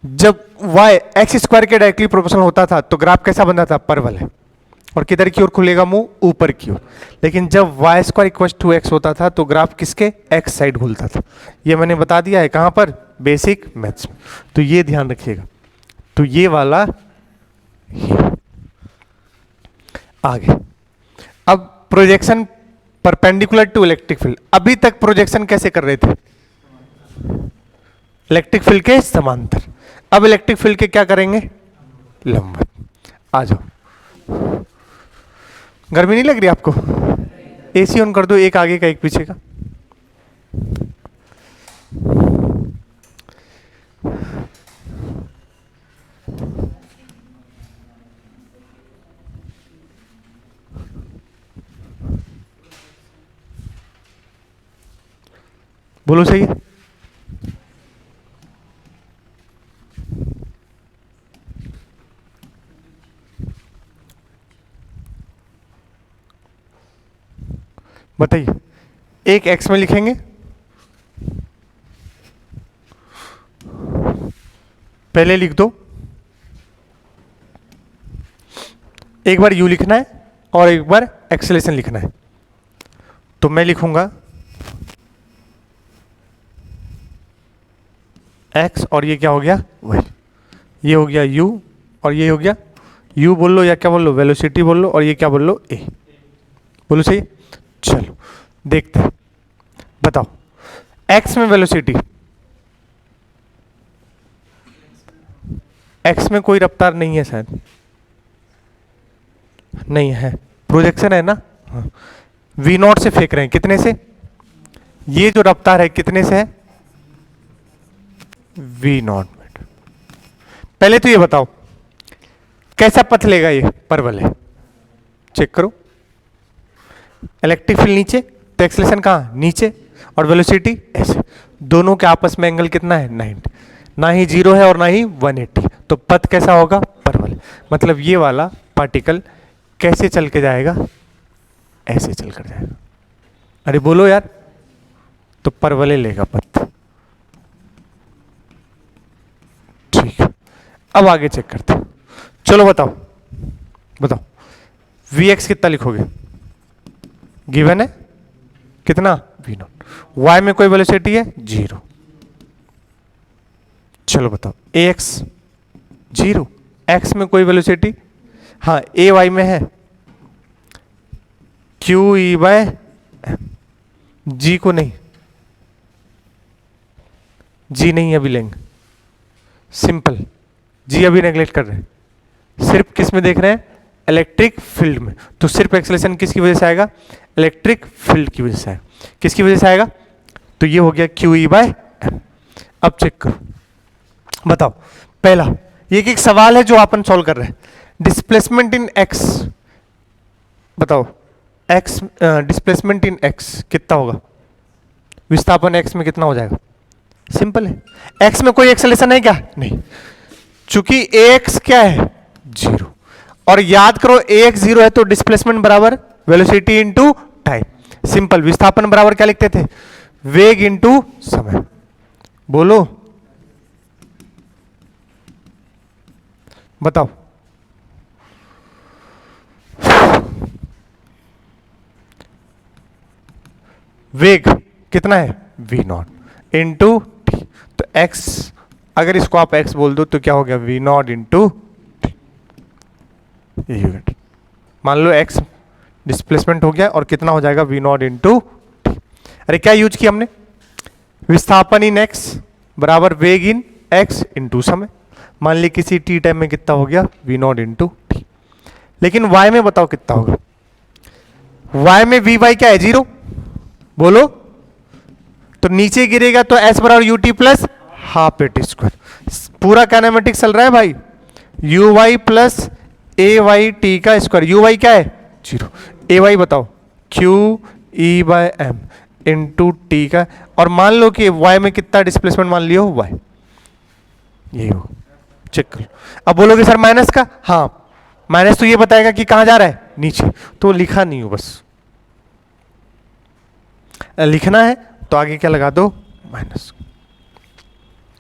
जब y एक्स स्क्वायर के डायरेक्टली प्रोपोर्शनल होता था तो ग्राफ कैसा बनता था? परवलय। और किधर की ओर खुलेगा मुंह? ऊपर की ओर। लेकिन जब y square equal to x होता था तो ग्राफ किसके? x साइड खुलता था। ये मैंने बता दिया है कहां पर? बेसिक मैथ्स में। तो ये ध्यान रखिएगा। तो ये वाला ये आगे। अब projection perpendicular to electric field. अभी तक प्रोजेक्शन कैसे कर रहे थे? इलेक्ट्रिक फील्ड के समांतर। अब इलेक्ट्रिक फील्ड के क्या करेंगे? लंबवत। आ जाओ। गर्मी नहीं लग रही आपको? एसी ऑन कर दो, एक आगे का एक पीछे का। बोलो सही है? बताइए, एक एक्स में लिखेंगे, पहले लिख दो, एक बार यू लिखना है और एक बार एक्सेलेरेशन लिखना है। तो मैं लिखूंगा एक्स और ये क्या हो गया? वही। ये हो गया यू और ये हो गया u बोल लो या क्या बोल लो, वेलोसिटी बोल लो, और ये क्या बोल लो, a बोलो। सही, चलो देखते हैं, बताओ x में वेलोसिटी, x में कोई रफ्तार नहीं है शायद, नहीं है, प्रोजेक्शन है ना, हाँ। v नॉट से फेंक रहे हैं, कितने से, ये जो रफ्तार है कितने से है, v नॉट मीटर। पहले तो ये बताओ कैसा पथ लेगा, ये परवल है, चेक करो, इलेक्ट्रिक फील्ड नीचे तो एक्सेलरेशन कहाँ नीचे, और वेलोसिटी ऐसे, दोनों के आपस में एंगल कितना है 90, ना ही 0 है और ना ही 180, तो पथ कैसा होगा परवल। मतलब ये वाला पार्टिकल कैसे चल के जाएगा, ऐसे चल कर जाएगा। अरे बोलो यार, तो परवले लेगा पथ। ठीक है, अब आगे चेक करते हैं, चलो बताओ बताओ Vx कितना लिखोगे, गिवन है कितना v नॉट, y में कोई वेलोसिटी है 0, चलो बताओ ax 0, x में कोई वेलोसिटी, हाँ a y में है q e बाय g को नहीं, g नहीं अभी लेंगे, सिंपल, g अभी नेगलेक्ट कर रहे हैं, सिर्फ किस में देख रहे हैं, इलेक्ट्रिक फील्ड में, तो सिर्फ एक्सेलरेशन किसकी वजह से आएगा, इलेक्ट्रिक फील्ड की वजह से आएगा, किसकी वजह से आएगा, तो ये हो गया क्यू ई बाय एम। अब चेक करो, बताओ पहला, ये एक सवाल है जो अपन सॉल्व कर रहे हैं, डिस्प्लेसमेंट इन एक्स, बताओ एक्स, डिस्प्लेसमेंट इन एक्स कितना होगा, विस्थापन एक्स में कितना हो जाएगा, सिंपल है, एक्स में कोई एक्सेलरेशन है क्या, नहीं, चूंकि एक्स क्या है 0, और याद करो एक्स 0 है तो डिस्प्लेसमेंट बराबर वेलोसिटी इंटू टाइम, सिंपल, विस्थापन बराबर क्या लिखते थे, वेग इंटू समय, बोलो बताओ, वेग कितना है v नॉट इंटू टी, तो x, अगर इसको आप x बोल दो तो क्या हो गया v नॉट इंटू टी, ये यूनिट, मान लो x डिस्प्लेसमेंट हो गया और कितना हो जाएगा v नॉट इंटू टी। अरे क्या यूज किया हमने, विस्थापन इन x बराबर वेग इन x इंटू समय, मान ली किसी t टाइम में कितना हो गया v नॉट इंटू टी, लेकिन y में बताओ कितना होगा, y में vy क्या है 0, बोलो, तो नीचे गिरेगा तो s बराबर U T plus half A T square, पूरा काइनेमेटिक्स चल रहा है भाई, u y plus a y t का स्क्वायर, यू वाई क्या है 0, ए वाई बताओ q E by M into t का, और मान लो कि y में कितना डिस्प्लेसमेंट मान लियो y, यही हो, चेक कर लो। अब बोलोगे सर माइनस का, हाँ माइनस तो ये बताएगा कि कहां जा रहा है नीचे, तो लिखा नहीं हो, बस लिखना है तो आगे क्या लगा दो माइनस,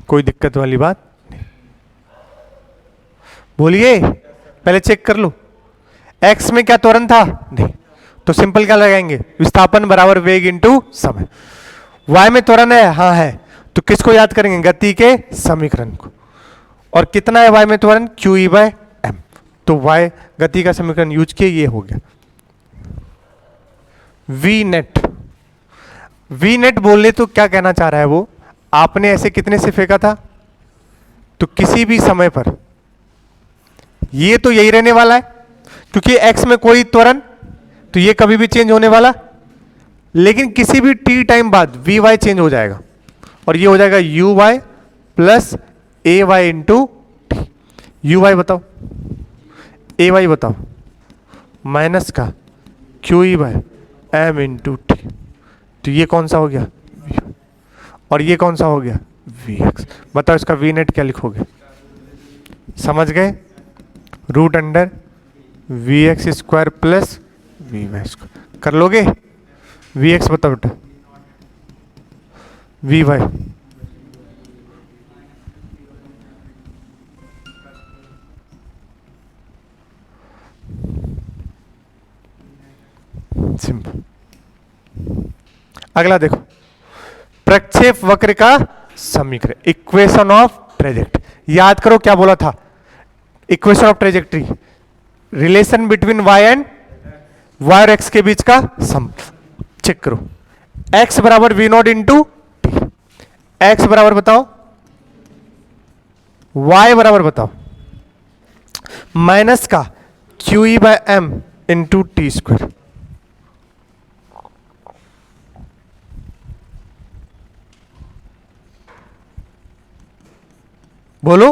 कोई दिक्कत वाली बात नहीं, बोलिए पहले चेक कर लो, x में क्या त्वरण था नहीं, तो सिंपल क्या लगाएंगे, विस्थापन बराबर वेग इंटू समय, y में त्वरण है, हाँ है, तो किसको याद करेंगे, गति के समीकरण को, और कितना है y में त्वरण q e बाय m, तो y गति का समीकरण यूज किए, ये हो गया v नेट। v नेट बोले तो क्या कहना चाह रहा है वो, आपने ऐसे कितने से फेंका था, तो किसी भी समय पर ये तो यही रहने वाला है, क्योंकि x में कोई त्वरण, तो ये कभी भी चेंज होने वाला, लेकिन किसी भी t टाइम बाद vy चेंज हो जाएगा, और ये हो जाएगा uy plus ay into t, uy बताओ, ay बताओ, माइनस का q E by M into t, तो ये कौन सा हो गया v, और ये कौन सा हो गया vx, बताओ इसका v नेट क्या लिखोगे, समझ गए, root under v x square plus v y square, कर लोगे, वी एक्स बताओ बेटा, वी वाई, सिंपल। अगला देखो, प्रक्षेप वक्र का समीकरण, इक्वेशन ऑफ ट्रेजेक्ट, याद करो क्या बोला था, equation of trajectory, relation between y and y और x के बीच का सम। चेक करो, x बराबर v naught into t, x बराबर बताओ, y बराबर बताओ माइनस का q E by M into T square. बोलो,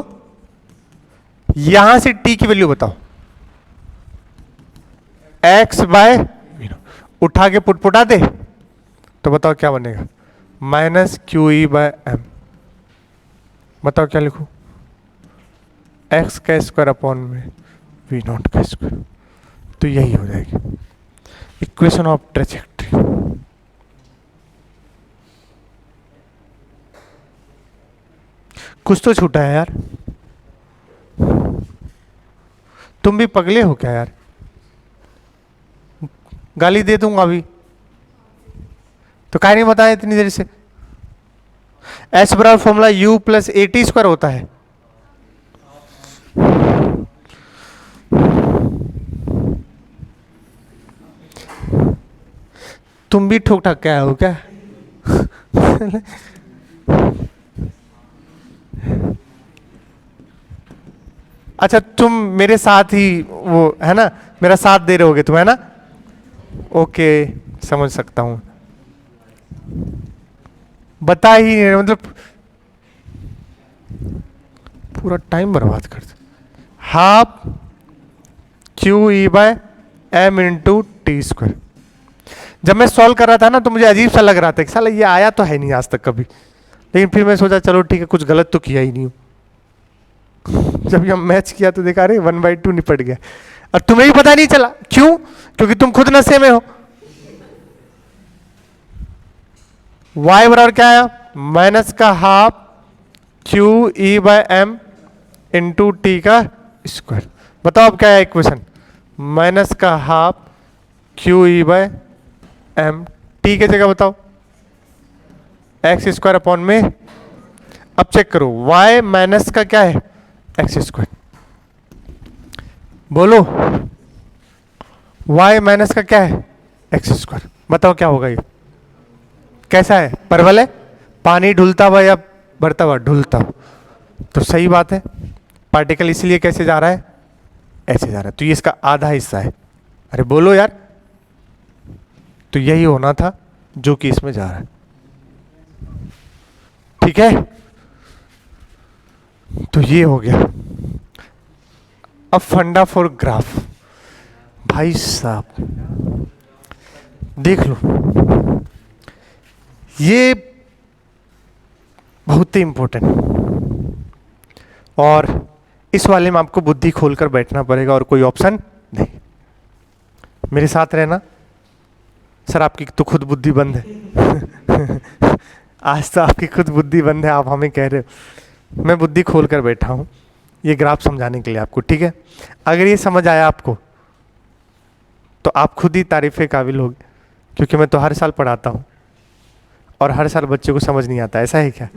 यहां से t की वैल्यू बताओ, x बाय उठा के पुटपुटा दे तो बताओ क्या बनेगा, minus q E by m. बताओ क्या लिखूं, एक्स का स्क्वायर अपॉन में वी नॉट का स्क्वायर, तो यही हो जाएगी इक्वेशन ऑफ ट्रेजेक्ट्री। कुछ तो छूटा है यार, तुम भी पगले हो क्या यार, गाली दे दूंगा अभी तो काहे नहीं बताया इतनी देर से। एच बराबर formula u plus A T square होता है। तुम भी ठोक ठाक के आए हो क्या? अच्छा तुम मेरे साथ ही वो है ना, मेरा साथ दे रहे होगे तुम, है ना? ओके, समझ सकता हूं। बता ही नहीं, मतलब पूरा टाइम बर्बाद कर दे। Half Q E by M into T square. जब मैं सॉल्व कर रहा था ना तो मुझे अजीब सा लग रहा था कि साला ये आया तो है नहीं आज तक कभी, लेकिन फिर मैं सोचा चलो ठीक है, कुछ गलत तो किया ही नहीं हूं। जब ये मैच किया तो देखा अरे 1/2 निपट गया, और तुम्हें भी पता नहीं चला। क्यों? क्योंकि तुम खुद नशे में हो। y बराबर क्या आया, माइनस का half Q E by M into t का स्क्वायर। बताओ अब क्या है इक्वेशन, माइनस का half Q E by m, t के जगह बताओ एक्स स्क्वायर अपॉन में। अब चेक करो, y माइनस का क्या है, एक्स स्क्वायर। बोलो, y माइनस का क्या है, एक्स स्क्वायर। बताओ क्या होगा ये, कैसा है, परवल है, पानी ढुलता हुआ या बढ़ता हुआ, ढुलता हुआ। तो सही बात है, पार्टिकल इसलिए कैसे जा रहा है, ऐसे जा रहा है, तो ये इसका आधा हिस्सा है। अरे बोलो यार, तो यही होना था जो कि इसमें जा रहा है। ठीक है, तो ये हो गया। अब फंडा फॉर ग्राफ, भाई साहब देख लो, ये बहुत ही इंपॉर्टेंट, और इस वाले में आपको बुद्धि खोलकर बैठना पड़ेगा और कोई ऑप्शन नहीं। मेरे साथ रहना। सर आपकी तो खुद बुद्धि बंद है। आज तो आपकी खुद बुद्धि बंद है, आप हमें कह रहे हो। मैं बुद्धि खोलकर बैठा हूं ये ग्राफ समझाने के लिए आपको, ठीक है? अगर ये समझ आया आपको तो आप खुद ही तारीफ़े काबिल होगे, क्योंकि मैं तो हर साल पढ़ाता हूं और हर साल बच्चे को समझ नहीं आता। ऐसा है क्या?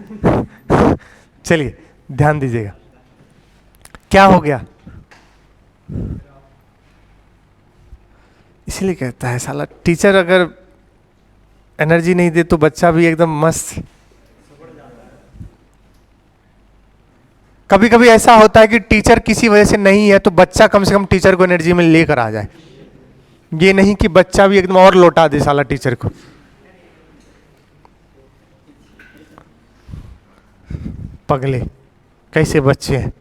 चलिए ध्यान दीजिएगा, क्या हो गया, इसलिए कहता है साला टीचर अगर एनर्जी नहीं दे तो बच्चा भी एकदम मस्त। कभी कभी ऐसा होता है कि टीचर किसी वजह से नहीं है तो बच्चा कम से कम टीचर को एनर्जी में लेकर आ जाए, ये नहीं कि बच्चा भी एकदम और लौटा दे साला टीचर को। पगले कैसे बच्चे हैं,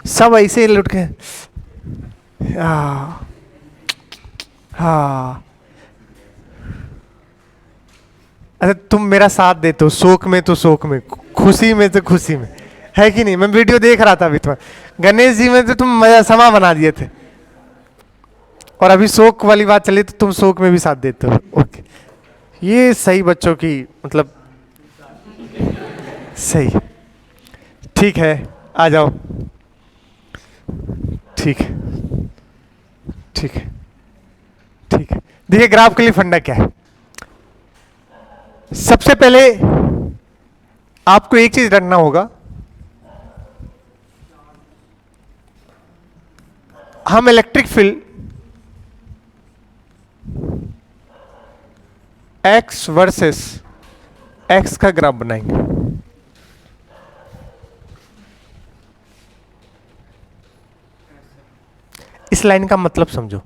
सब ऐसे ही लुट के। हाँ, अरे तुम मेरा साथ देते हो, शोक में तो शोक में, खुशी में तो खुशी में, है कि नहीं? मैं वीडियो देख रहा था अभी, तुम्हारा गणेश जी में तो तुम मजा समा बना दिए थे, और अभी शोक वाली बात चली तो तुम शोक में भी साथ देते हो। ओके, ये सही बच्चों की मतलब सही, ठीक है, आ जाओ। ठीक है, ठीक है, ठीक है। देखिए ग्राफ के लिए फंडा क्या है। सबसे पहले आपको एक चीज रखना होगा, हम electric field x versus x का ग्राफ बनाएंगे। इस लाइन का मतलब समझो।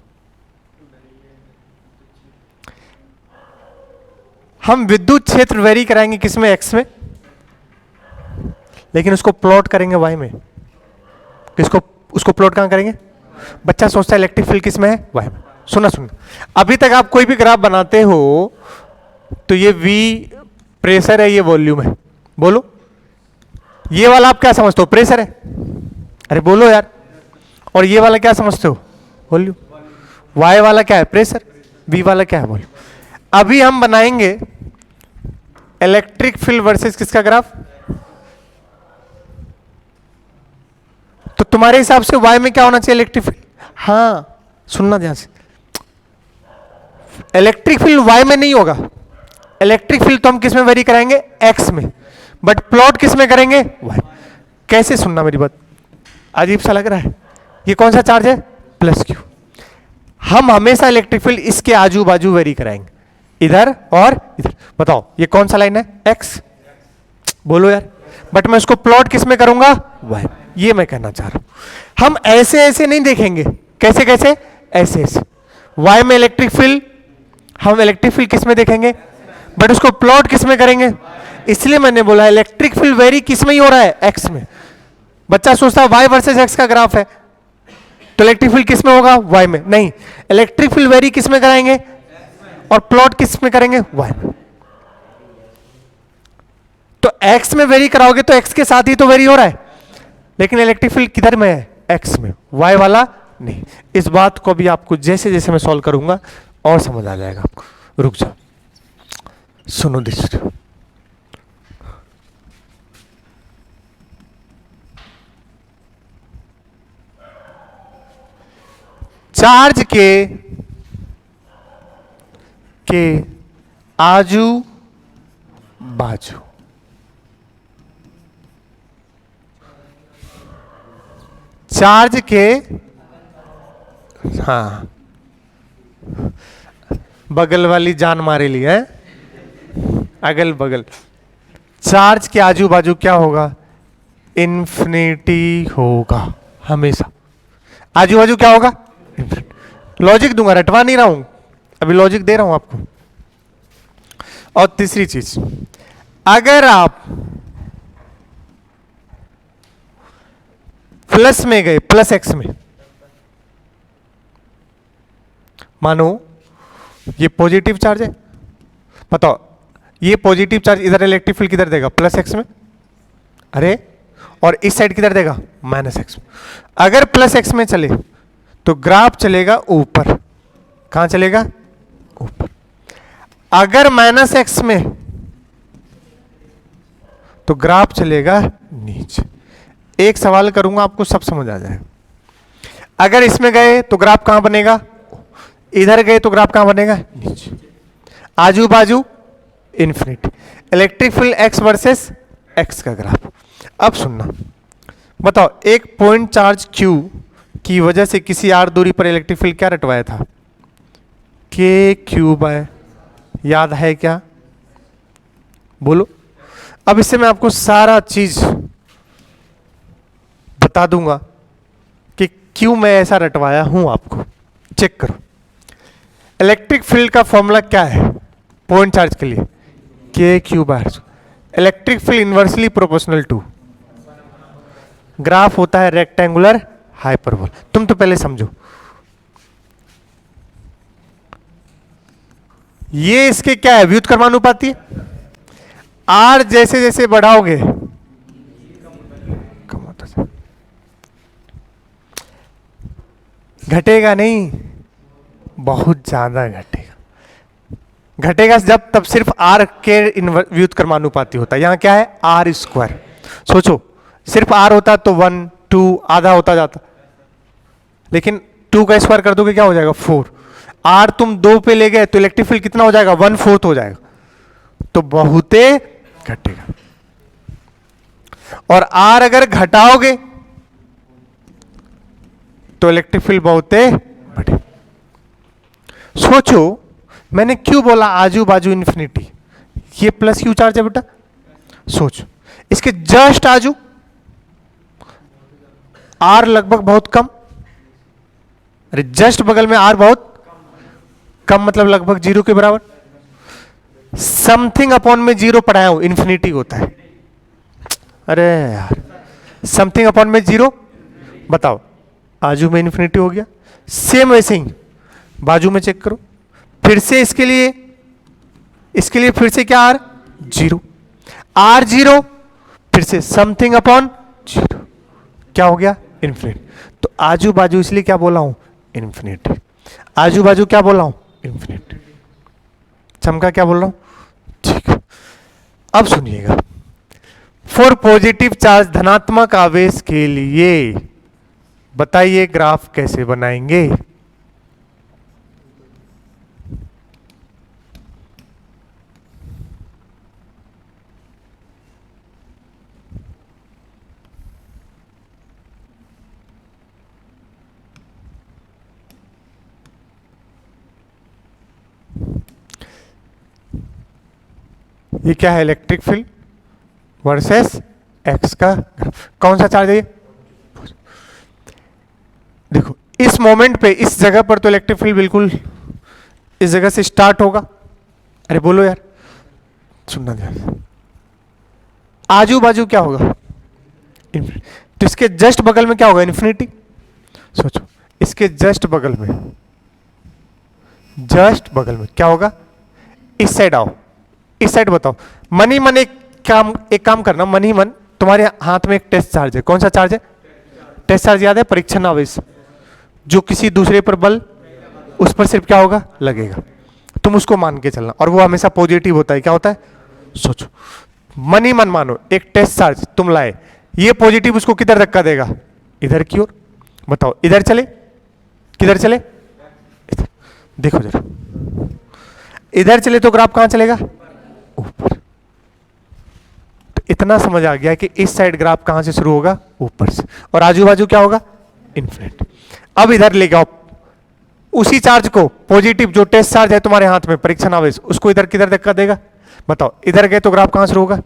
हम विद्युत क्षेत्र वेरी कराएंगे किसमें, एक्स में, लेकिन उसको प्लॉट करेंगे वाई में। किसको, उसको प्लॉट कहां करेंगे? बच्चा सोचता है इलेक्ट्रिक फील्ड किसमें है, वाई में। सुना अभी तक आप कोई भी ग्राफ बनाते हो तो ये V प्रेशर है, ये वॉल्यूम है। बोलो ये वाला आप क्या समझते हो, प्रेशर है? अरे बोलो यार। और ये वाला क्या समझते हो, वॉल्यूम। वाई वाला क्या है, प्रेशर। V वाला क्या है, वॉल्यूम। अभी हम बनाएंगे इलेक्ट्रिक फील्ड वर्सेस किसका ग्राफ। तो तुम्हारे हिसाब से वाई में क्या होना चाहिए, इलेक्ट्रिक फील्ड। हाँ सुनना ध्यान से, इलेक्ट्रिक फील्ड वाई में नहीं होगा। इलेक्ट्रिक फील्ड तो हम किस में वेरी कराएंगे, एक्स में, बट प्लॉट किस में करेंगे, वाई। कैसे, सुनना मेरी बात, अजीब सा लग रहा है। ये कौन सा चार्ज है, प्लस क्यू। हम हमेशा इलेक्ट्रिक फील्ड इसके आजू बाजू वेरी कराएंगे, इधर और इधर। बताओ ये कौन सा लाइन है, एक्स। बोलो यार। बट मैं उसको प्लॉट किस में करूंगा, वाई। ये मैं कहना चाह रहा हूं। हम ऐसे ऐसे नहीं देखेंगे, कैसे कैसे, ऐसे ऐसे। वाई में इलेक्ट्रिक फील्ड, हम इलेक्ट्रिक फील्ड किस में देखेंगे, बट उसको प्लॉट किस में करेंगे। इसलिए मैंने बोला इलेक्ट्रिक फील्ड वेरी किस में ही हो रहा है, एक्स में। बच्चा सोचता है वाई वर्सेस एक्स का ग्राफ है तो इलेक्ट्रिक फील्ड किस में होगा, वाई में। नहीं, इलेक्ट्रिक फील्ड वेरी किस में कराएंगे और प्लॉट किस में करेंगे, वाई में। तो एक्स में वेरी कराओगे तो एक्स के साथ ही तो वेरी हो रहा है, लेकिन इलेक्ट्रिक फील्ड किधर में है, एक्स में, वाई वाला नहीं। इस बात को भी आपको जैसे जैसे मैं सॉल्व करूंगा और समझ आ जाएगा आपको। रुक जाओ, सुनो दिस। चार्ज के आजू बाजू चार्ज के, हाँ बगल वाली जान मारे ली है, अगल बगल। चार्ज के आजू बाजू क्या होगा, इन्फिनिटी होगा हमेशा। आजू बाजू क्या होगा, लॉजिक दूंगा, रटवा नहीं रहा हूं, अभी लॉजिक दे रहा हूं आपको। और तीसरी चीज, अगर आप प्लस में गए, प्लस एक्स में, मानो ये पॉजिटिव चार्ज है, बताओ ये पॉजिटिव चार्ज इधर इलेक्ट्रिक फील्ड किधर देगा, प्लस एक्स में। अरे और इस साइड किधर देगा, माइनस एक्स में। अगर प्लस एक्स में चले तो ग्राफ चलेगा ऊपर, कहां चलेगा, ऊपर। अगर माइनस एक्स में तो ग्राफ चलेगा नीचे। एक सवाल करूंगा आपको सब समझ आ जाएगा। अगर इसमें गए तो ग्राफ कहां बनेगा, इधर गए तो ग्राफ कहां बनेगा, नीचे। आजू बाजू infinity. Electric field x versus x का ग्राफ। अब सुनना, बताओ एक पॉइंट चार्ज Q की वजह से किसी r दूरी पर इलेक्ट्रिक फील्ड क्या रटवाया था, KQ/, याद है क्या, बोलो। अब इससे मैं आपको सारा चीज बता दूंगा कि क्यों मैं ऐसा रटवाया हूं आपको। चेक करो, इलेक्ट्रिक फील्ड का फॉर्मूला क्या है पॉइंट चार्ज के लिए, KQ/। Electric field inversely proportional to, graph होता है रेक्टेंगुलर हाइपरबोल। तुम तो पहले समझो, ये इसके क्या है, व्युत्क्रमानुपाती। आर जैसे जैसे बढ़ाओगे कम होता है, घटेगा नहीं, बहुत ज्यादा घटेगा। घटेगा जब तब सिर्फ आर के व्युत्क्रमानुपाती होता है। यहां क्या है, आर स्क्वायर। सोचो सिर्फ आर होता तो 1 2 आधा होता जाता, लेकिन 2 का स्क्वायर कर दोगे क्या हो जाएगा, 4। आर तुम 2 पे ले गए तो इलेक्ट्रिक फील्ड कितना हो जाएगा, 1/4 हो जाएगा, तो बहुते घटेगा। और आर अगर घटाओगे तो इलेक्ट्रिक फील्ड बहुत बड़े। सोचो मैंने क्यों बोला आजू बाजू इन्फिनिटी, ये प्लस क्यू चार्ज है बेटा। सोचो इसके जस्ट आजू आर लगभग बहुत कम, अरे जस्ट बगल में आर बहुत कम, मतलब लगभग जीरो के बराबर। समथिंग अपॉन में जीरो पढ़ाया हूं, इन्फिनिटी होता है। अरे यार समथिंग अपॉन में जीरो, बताओ आजू में इन्फिनिटी हो गया। सेम वैसे ही बाजू में चेक करो, फिर से इसके लिए फिर से क्या आर जीरो, आर जीरो, फिर से समथिंग अपॉन जीरो, क्या हो गया इन्फिनिटी। तो आजू बाजू इसलिए क्या बोला हूं इन्फिनिटी, आजू बाजू क्या बोला हूं इन्फिनिटी। चमका क्या बोल रहा हूं, ठीक है। अब सुनिएगा, फॉर पॉजिटिव चार्ज धनात्मक आवेश के लिए बताइए ग्राफ कैसे बनाएंगे। ये क्या है, इलेक्ट्रिक फील्ड वर्सेस एक्स का ग्राफ। कौन सा चार्ज है ये, देखो इस मोमेंट पे इस जगह पर तो इलेक्ट्रिक फील्ड बिल्कुल इस जगह से स्टार्ट होगा। अरे बोलो यार, सुनना ध्यान, आजू बाजू क्या होगा इन्फिनिटी, तो इसके जस्ट बगल में क्या होगा इन्फिनिटी। सोचो इसके जस्ट बगल में क्या होगा, इस साइड आओ, इस साइड बताओ। मन ही मन एक काम करना, मन ही मन तुम्हारे हाथ में एक टेस्ट चार्ज है। कौन सा चार्ज है, टेस्ट चार्ज याद है, परीक्षण आवेश, जो किसी दूसरे पर बल उस पर सिर्फ क्या होगा लगेगा, तुम उसको मान के चलना, और वो हमेशा पॉजिटिव होता है। क्या होता है, सोचो मन ही मन मानो एक टेस्ट चार्ज तुम लाए, ये पॉजिटिव उसको किधर धक्का देगा, इधर की ओर। बताओ इधर चले, किधर चले, इधर। देखो जरा, इधर चले तो ग्राफ कहां चलेगा, ऊपर। तो इतना समझ आ गया कि इस साइड ग्राफ कहां से शुरू होगा, ऊपर से, और आजू बाजू क्या होगा इन्फिनिटी। अब इधर ले जाओ उसी चार्ज को, पॉजिटिव जो टेस्ट चार्ज है तुम्हारे हाथ में परीक्षण आवेश, उसको इधर किधर धक्का देगा, बताओ इधर गए तो ग्राफ कहां शुरू होगा,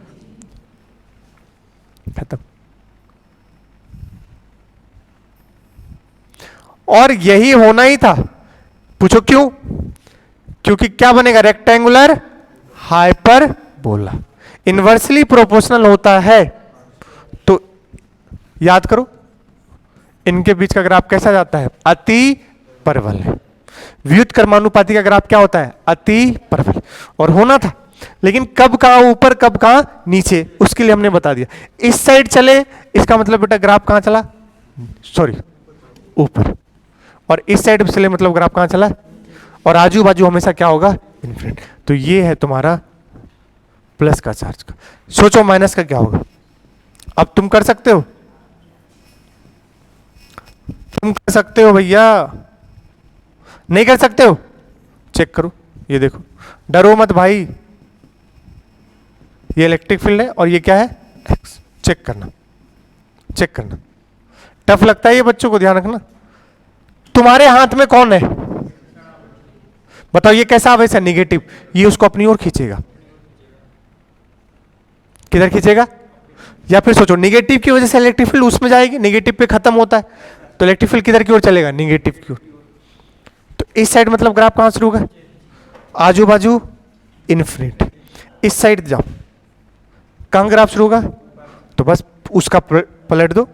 खत्म। और यही होना ही था। पूछो क्यों, क्योंकि क्या बनेगा, रेक्टेंगुलर हाइपरबोला इनवर्सली प्रोपोर्शनल होता है। तो याद करो इनके बीच का ग्राफ कैसा जाता है, अति परवल है। व्युत्क्रमानुपाती का ग्राफ क्या होता है, अति परवल, और होना था, लेकिन कब कहां ऊपर कब कहां नीचे, उसके लिए हमने बता दिया। इस साइड चले इसका मतलब बेटा ग्राफ कहां चला, सॉरी ऊपर, और इस साइड चले मतलब ग्राफ कहां चला, और आजू बाजू हमेशा क्या होगा इन्फिनिटी। तो ये है तुम्हारा प्लस का चार्ज का। सोचो माइनस का क्या होगा, अब तुम कर सकते हो, तुम कर सकते हो भैया, नहीं कर सकते हो, चेक करो, ये देखो, डरो मत भाई, ये इलेक्ट्रिक फील्ड है और ये क्या है एक्स। चेक करना, चेक करना, टफ लगता है ये बच्चों को, ध्यान रखना। तुम्हारे हाथ में कौन है, बताओ ये कैसा आवेश है, निगेटिव, ये उसको अपनी ओर खींचेगा, किधर खींचेगा, या फिर सोचो निगेटिव की वजह से इलेक्ट्रिक फील्ड उसमें जाएगी, निगेटिव पे खत्म होता है, तो इलेक्ट्रिक फील्ड किधर की ओर चलेगा, निगेटिव की ओर। तो इस साइड मतलब ग्राफ कहां शुरू होगा, आजू बाजू इन्फिनिटी। इस साइड जाओ, कहां ग्राफ शुरू होगा, तो बस उसका पलट दो,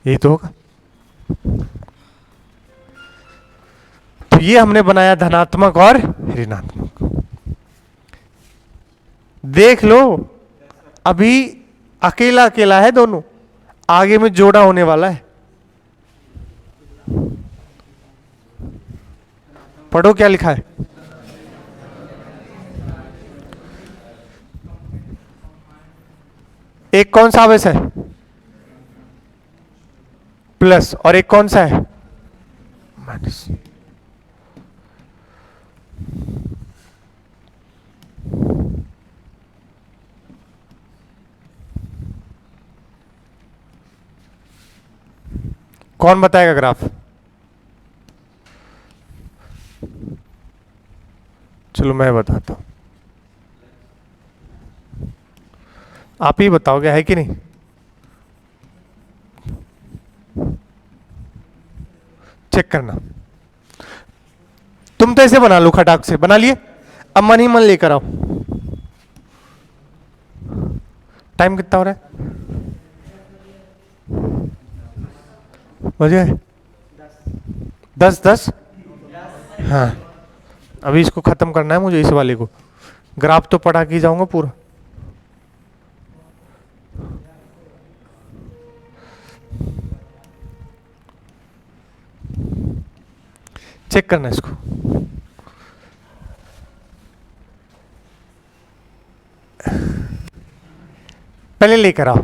यही तो होगा। तो ये हमने बनाया धनात्मक और ऋणात्मक। देख लो अभी अकेला अकेला है दोनों, आगे में जोड़ा होने वाला है। पढ़ो क्या लिखा है, एक कौन सा आवेश है प्लस, और एक कौन सा है माइनस। कौन बताएगा ग्राफ? चलो मैं बताता हूं, आप ही बताओगे, है कि नहीं? चेक करना। तुम तो ऐसे बना लो, खटाक से बना लिए। अब मन ही मन लेकर आओ। टाइम कितना हो रहा है? बजे 10:10। हाँ, अभी इसको खत्म करना है मुझे, इस वाले को। ग्राफ तो पढ़ा के जाऊंगा पूरा। चेक करना इसको। पहले लेकर आओ।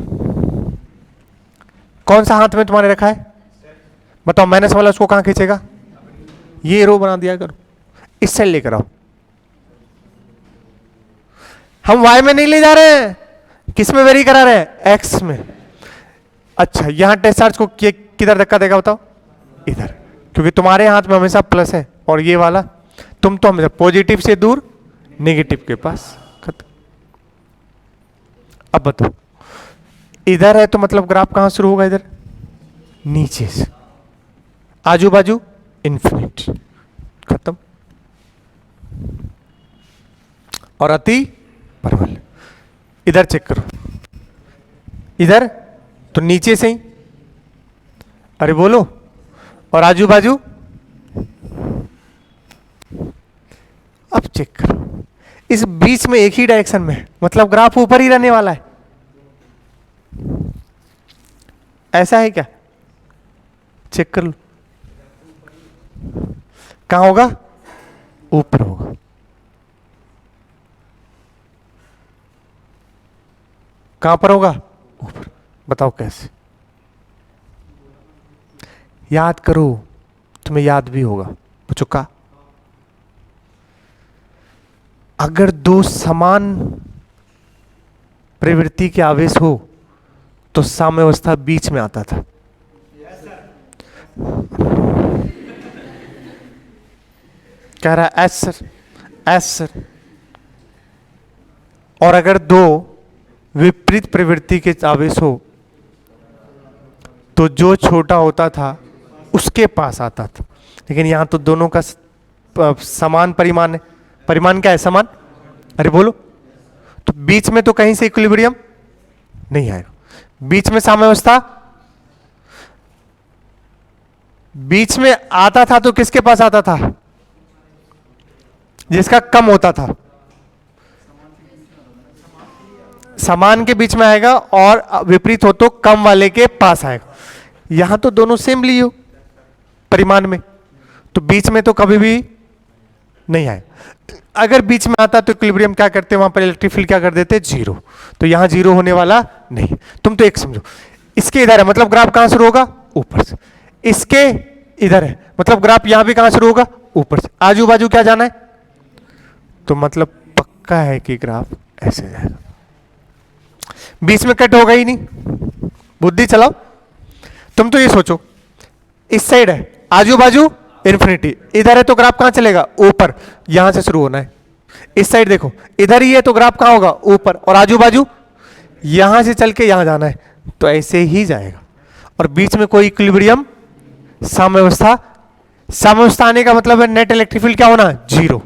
कौन सा हाथ में तुम्हारे रखा है? बताओ, माइनस वाला उसको कहां खींचेगा? ये रो बना दिया करो। इस साइड लेकर आओ। हम y में नहीं ले जा रहे हैं, किस में वेरी करा रहे हैं? x में। अच्छा, यहां टेस्ट चार्ज को किधर धक्का देगा बताओ? इधर, क्योंकि तुम्हारे हाथ में हमेशा प्लस है, और ये वाला तुम तो हमेशा पॉजिटिव से दूर नेगेटिव के पास। खत्म। अब बताओ, इधर है तो मतलब ग्राफ कहां शुरू होगा? इधर नीचे से, आजू बाजू इन्फिनिट। खत्म। और अति परवल। इधर चेक करो, इधर तो नीचे से ही, अरे बोलो, और आजू बाजू। अब चेक करो, इस बीच में एक ही डायरेक्शन में है, मतलब ग्राफ ऊपर ही रहने वाला है। ऐसा है क्या? चेक कर लो, कहां होगा? ऊपर होगा। कहां पर होगा? ऊपर। बताओ कैसे? याद करो, तुम्हें याद भी होगा। पूछो का, अगर दो समान प्रवृत्ति के आवेश हो तो साम्यावस्था बीच में आता था। कह रहा है एस सर, एस सर। और अगर दो विपरीत प्रवृत्ति के आवेश हो तो जो छोटा होता था उसके पास आता था। लेकिन यहां तो दोनों का समान परिमाण है। परिमाण क्या है? समान। अरे बोलो, तो बीच में तो कहीं से इक्विलिब्रियम नहीं आएगा। बीच में साम्यावस्था, बीच में आता था तो किसके पास आता था? जिसका कम होता था। समान के बीच में आएगा, और विपरीत हो तो कम वाले के पास आएगा। यहां तो दोनों सेम लियो परिमाण में, तो बीच में तो कभी भी नहीं आए। अगर बीच में आता तो इक्विलिब्रियम क्या करते, वहां पर इलेक्ट्रिक फील्ड क्या कर देते? जीरो। तो यहां जीरो होने वाला नहीं। तुम तो एक समझो, इसके इधर है मतलब ग्राफ कहां शुरू होगा? ऊपर से। इसके इधर है मतलब ग्राफ यहां भी कहां शुरू होगा? ऊपर से। आजू बाजू क्या जाना है? तो मतलब पक्का है कि ग्राफ ऐसे जाएगा, बीच में कट होगा ही नहीं। बुद्धि चलाओ। तुम तो ये सोचो, इस साइड है आजू बाजू इन्फिनिटी, इधर है तो ग्राफ कहां चलेगा? ऊपर। यहां से शुरू होना है। इस साइड देखो, इधर ही है तो ग्राफ कहां होगा? ऊपर। और आजू बाजू यहां से चल के यहां जाना है, तो ऐसे ही जाएगा। और बीच में कोई इक्विलिब्रियम, साम्यावस्था। साम्यावस्था आने का मतलब है नेट इलेक्ट्रिक फील्ड क्या होना? जीरो।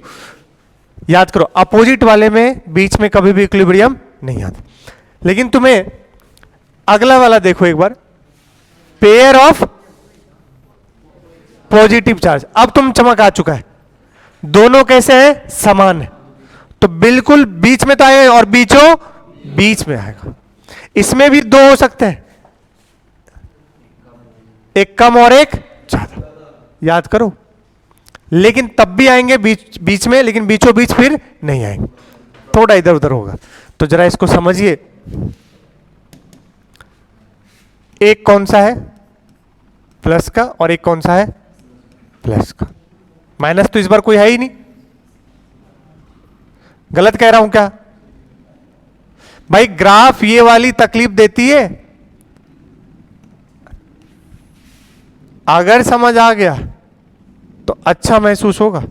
याद करो, अपोजिट वाले में बीच में कभी भी इक्विलिब्रियम नहीं आता। लेकिन तुम्हें अगला वाला देखो एक बार, पेयर ऑफ पॉजिटिव चार्ज। अब तुम चमक आ चुका है, दोनों कैसे हैं? समान है। तो बिल्कुल बीच में तो आए, और बीचों बीच में आएगा। इसमें भी दो हो सकते हैं, एक कम और एक ज्यादा। याद करो, लेकिन तब भी आएंगे बीच बीच में, लेकिन बीचों बीच फिर नहीं आएंगे, थोड़ा इधर उधर होगा। तो जरा इसको समझिए। एक कौन सा है? प्लस का। और एक कौन सा है? प्लस का। माइनस तो इस बार कोई है ही नहीं। गलत कह रहा हूं क्या? भाई ग्राफ ये वाली तकलीफ देती है। अगर समझ आ गया तो अच्छा महसूस होगा,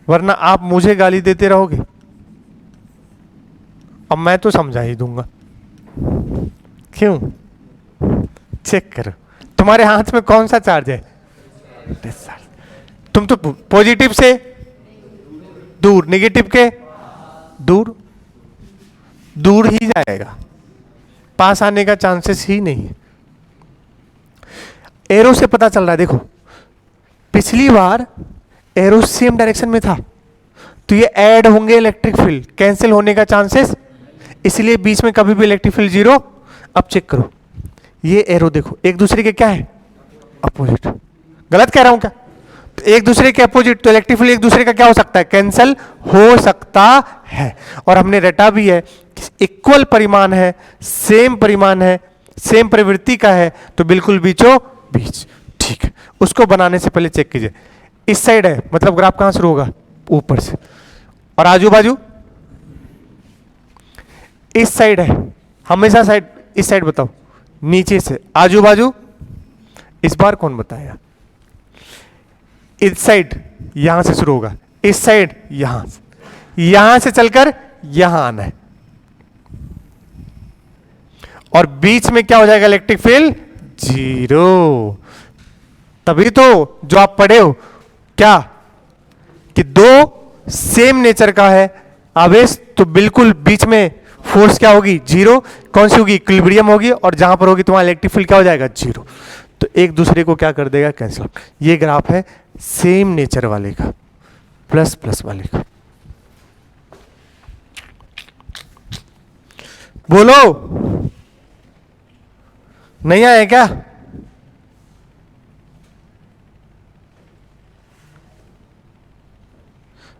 वरना आप मुझे गाली देते रहोगे। अब मैं तो समझा ही दूंगा। क्यों? चेक करो, तुम्हारे हाथ में कौन सा चार्ज है? तुम तो पॉजिटिव से दूर, नेगेटिव के दूर, दूर ही जाएगा, पास आने का चांसेस ही नहीं है। एरो से पता चल रहा है, देखो पिछली बार एरो सेम डायरेक्शन में था, तो ये ऐड होंगे इलेक्ट्रिक फील्ड, कैंसिल होने का चांसेस, इसलिए बीच में कभी भी इलेक्ट्रिक फील्ड जीरो। अब चेक करो, ये एरो देखो एक दूसरे के क्या है? अपोजिट। गलत कह रहा हूं क्या? तो एक दूसरे के अपोजिट, तो इलेक्ट्रिक फील्ड एक दूसरे का क्या हो सकता है? कैंसिल हो सकता है। और हमने रटा भी है, इक्वल परिमाण है, सेम परिमाण है, सेम प्रवृत्ति का है, तो बिल्कुल बीचों बीच। ठीक है, उसको बनाने से पहले चेक कीजिए, इस साइड है मतलब ग्राफ कहां शुरू होगा? ऊपर से, और आजू बाजू इस साइड है, हमेशा साइड इस साइड बताओ, नीचे से आजू बाजू, इस बार कौन बताएगा? इस साइड यहां से शुरू होगा, इस साइड यहां से चलकर यहां आना है, और बीच में क्या हो जाएगा? Electric field zero. तभी तो जो आप पढ़े हो क्या कि दो सेम नेचर का है आवेश, तो बिल्कुल बीच में फोर्स क्या होगी? जीरो। कौन सी होगी? इक्विलिब्रियम होगी, और जहां पर होगी तुम्हारा इलेक्ट्रिक फील्ड क्या हो जाएगा? जीरो। तो एक दूसरे को क्या कर देगा? Cancel out. ये ग्राफ है सेम नेचर वाले का, प्लस प्लस वाले का। बोलो, नहीं आया क्या?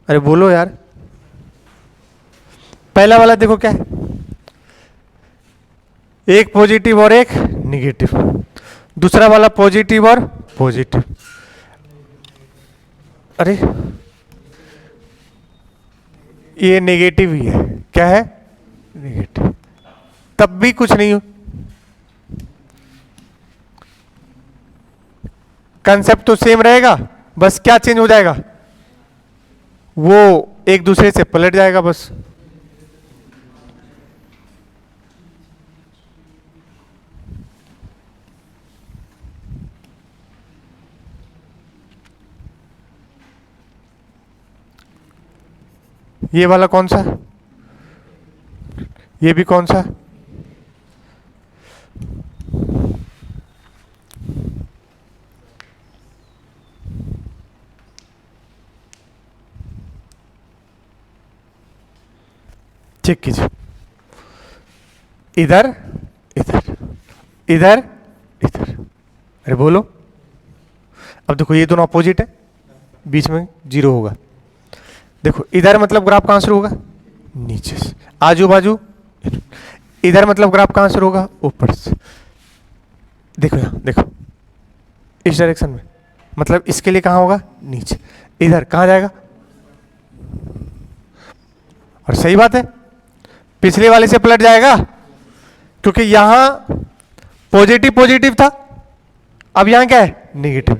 अरे बोलो यार। पहला वाला देखो क्या है, एक पॉजिटिव और एक निगेटिव, दूसरा वाला पॉजिटिव और पॉजिटिव। अरे ये नेगेटिव ही है, क्या है? नेगेटिव। तब भी कुछ नहीं हो, कंसेप्ट तो सेम रहेगा, बस क्या चेंज हो जाएगा? वो एक दूसरे से पलट जाएगा बस। ये वाला कौन सा? ये भी कौन सा? चेक कीजिए, इधर इधर इधर इधर। अरे बोलो, अब देखो ये दोनों अपोजिट है, बीच में जीरो होगा। देखो इधर मतलब ग्राफ कहां से होगा? नीचे से। आजू बाजू इधर मतलब ग्राफ कहां से होगा? ऊपर से। देखो यहां देखो, इस डायरेक्शन में, मतलब इसके लिए कहां होगा? नीचे। इधर कहां जाएगा? और सही बात है, पिछले वाले से पलट जाएगा, क्योंकि यहां पॉजिटिव पॉजिटिव था, अब यहां क्या है? नेगेटिव।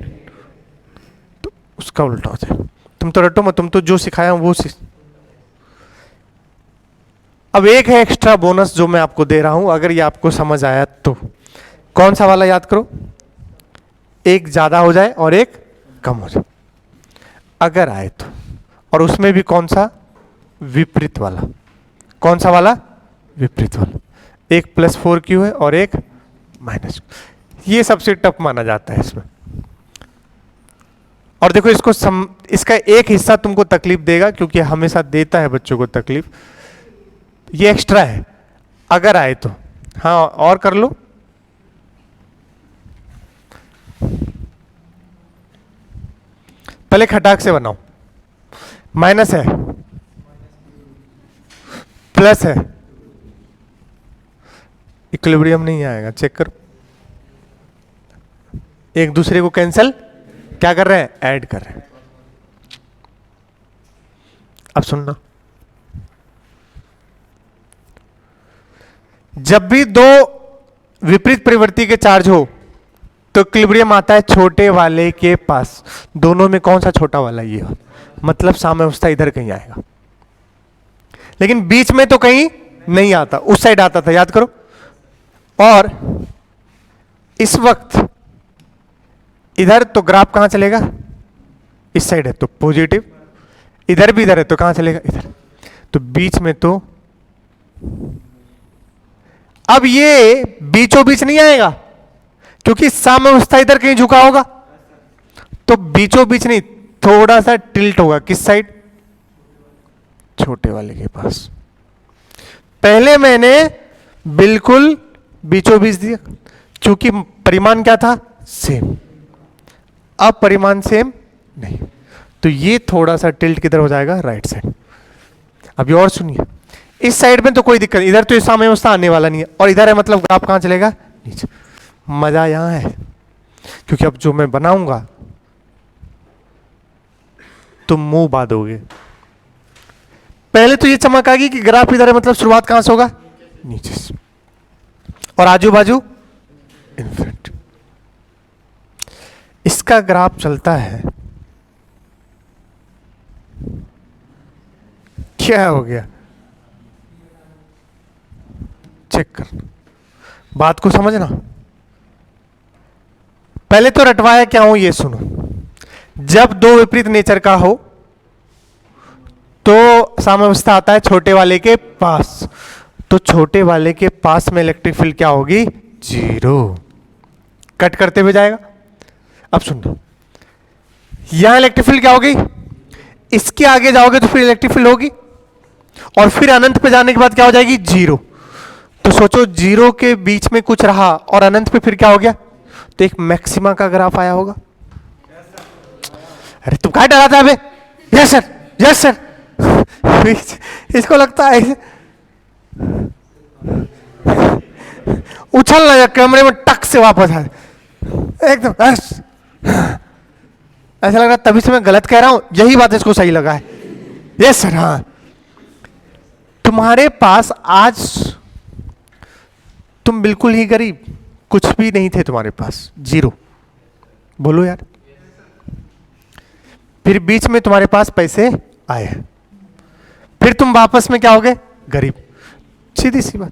तो उसका उल्टा हो जाए। तुम तो रटो मत, तुम तो जो सिखाया वो अब एक है एक्स्ट्रा बोनस जो मैं आपको दे रहा हूं, अगर ये आपको समझ आया तो। कौन सा वाला याद करो? एक ज्यादा हो जाए और एक कम हो जाए, अगर आए तो। और उसमें भी कौन सा? विपरीत वाला। कौन सा वाला? विपरीत वाला। एक +4q है और एक -q। ये सबसे टफ माना जाता है इसमें। और देखो इसको इसका एक हिस्सा तुमको तकलीफ देगा, क्योंकि हमेशा देता है बच्चों को तकलीफ। ये एक्स्ट्रा है, अगर आए तो। हाँ और कर लो। पहले खटाक से बनाओ। माइनस है, प्लस है, इक्विलिब्रियम नहीं आएगा, चेक करो। एक दूसरे को कैंसिल क्या कर रहे हैं? ऐड कर रहे हैं। अब सुनना, जब भी दो विपरीत प्रवृत्ति के चार्ज हो, तो इक्विलिब्रियम आता है छोटे वाले के पास। दोनों में कौन सा छोटा वाला? ये मतलब साम्यावस्था इधर कहीं आएगा, लेकिन बीच में तो कहीं नहीं आता, उस साइड आता था, याद करो। और इस वक्त इधर तो ग्राफ कहां चलेगा? इस साइड है तो पॉजिटिव, इधर भी इधर है तो कहां चलेगा? इधर। तो बीच में तो अब ये बीचों बीच नहीं आएगा, क्योंकि साम्यावस्था इधर कहीं झुका होगा, तो बीचों बीच नहीं, थोड़ा सा टिल्ट होगा। किस साइड? छोटे वाले के पास। पहले मैंने बिल्कुल बीचों बीच दिया, क्योंकि परिमाण क्या था? सेम। अब परिमाण सेम नहीं, तो ये थोड़ा सा टिल्ट किधर हो जाएगा? Right side. अभी और सुनिए, इस साइड में तो कोई दिक्कत, इधर तो साम्यावस्था आने वाला नहीं है, और इधर है मतलब ग्राफ कहां चलेगा? नीचे। मजा यहां है, क्योंकि अब जो मैं बनाऊंगा तुम मुंह बांधोगे। पहले तो ये चमक आ गई कि ग्राफ इधर है, मतलब शुरुआत कहां से होगा? नीचे से, और आजू बाजू इन्फिनिटी। इसका ग्राफ चलता है, क्या हो गया? चेक करना, बात को समझना। पहले तो रटवाया क्या हूं ये सुनो। जब दो विपरीत नेचर का हो तो साम्यावस्था आता है छोटे वाले के पास, तो छोटे वाले के पास में इलेक्ट्रिक फील्ड क्या होगी? 0। कट करते हुए जाएगा। अब सुनो, यहां इलेक्ट्रिक फील्ड क्या होगी? इसके आगे जाओगे तो फिर इलेक्ट्रिक फील्ड होगी, और फिर अनंत पे जाने के बाद क्या हो जाएगी? 0। तो सोचो 0 के बीच में कुछ रहा और अनंत पे फिर क्या हो गया? तो एक मैक्सिमा का ग्राफ आया होगा। अरे तुम क्या डरा था? Yes sir, yes sir. इसको लगता है उछल ना कमरे में टक से वापस आ एकदम। ऐसा लग रहा तभी से मैं गलत कह रहा हूं, यही बात इसको सही लगा है। Yes sir. हाँ, तुम्हारे पास आज तुम बिल्कुल ही गरीब, कुछ भी नहीं थे तुम्हारे पास, 0। बोलो यार। फिर बीच में तुम्हारे पास पैसे आए, फिर तुम वापस में क्या हो गए? गरीब। सीधी सी बात,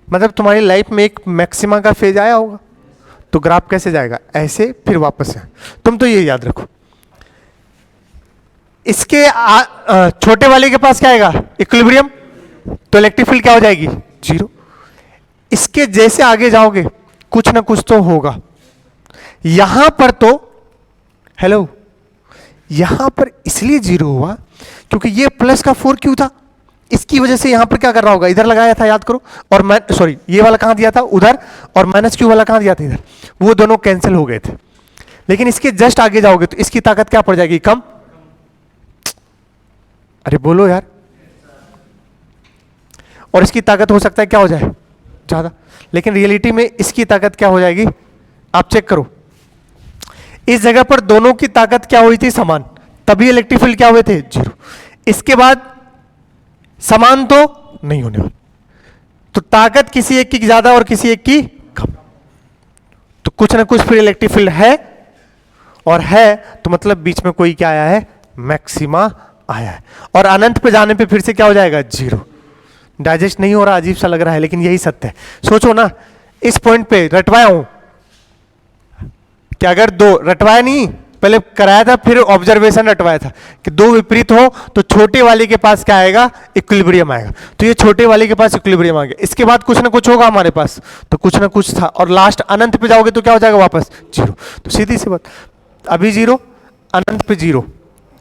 मतलब तुम्हारी लाइफ में एक मैक्सिमा का फेज आया होगा, तो ग्राफ कैसे जाएगा? ऐसे, फिर वापस है। तुम तो ये याद रखो। इसके छोटे वाले के पास क्या आएगा? इक्विलिब्रियम, तो इलेक्ट्रिक फील्ड क्या हो जाएगी? 0। इसके जैसे आगे जाओगे कुछ ना कुछ तो होगा। यहां पर तो हेलो, यहां पर इसलिए 0 हुआ क्योंकि ये प्लस का 4 क्यों था, इसकी वजह से यहां पर क्या कर रहा होगा? इधर लगाया था, याद करो। और मैं सॉरी, ये वाला कहां दिया था? उधर। और माइनस क्यू वाला कहां दिया था? इधर। वो दोनों कैंसिल हो गए थे। लेकिन इसके जस्ट आगे जाओगे तो इसकी ताकत क्या पड़ जाएगी? कम। अरे बोलो यार। और इसकी ताकत हो सकता है क्या हो जाए? ज्यादा। लेकिन रियलिटी में इसकी ताकत क्या हो जाएगी? आप चेक करो, इस जगह पर दोनों की ताकत क्या हुई थी? समान, तभी इलेक्ट्रिक फील्ड क्या हुए थे? 0। इसके बाद समान तो नहीं होने वाला, तो ताकत किसी एक की ज्यादा और किसी एक की कम, तो कुछ ना कुछ फिर इलेक्ट्रिक फील्ड है, और है तो मतलब बीच में कोई क्या आया है? मैक्सिमा आया है। और अनंत पे जाने पे फिर से क्या हो जाएगा? 0। डाइजेस्ट नहीं हो रहा, अजीब सा लग रहा है, लेकिन यही सत्य है। सोचो ना, इस पॉइंट पे रटवाया हूं कि अगर दो रटवाया नहीं, पहले कराया था, फिर ऑब्जर्वेशन रटवाया था कि दो विपरीत हो तो छोटे वाले के पास क्या आएगा? इक्विलिब्रियम आएगा। तो ये छोटे वाले के पास इक्विलिब्रियम आ गया। इसके बाद कुछ ना कुछ होगा हमारे पास, तो कुछ ना कुछ था, और लास्ट अनंत पे जाओगे तो क्या हो जाएगा? वापस 0। तो सीधी सी बात, अभी 0, अनंत पे 0,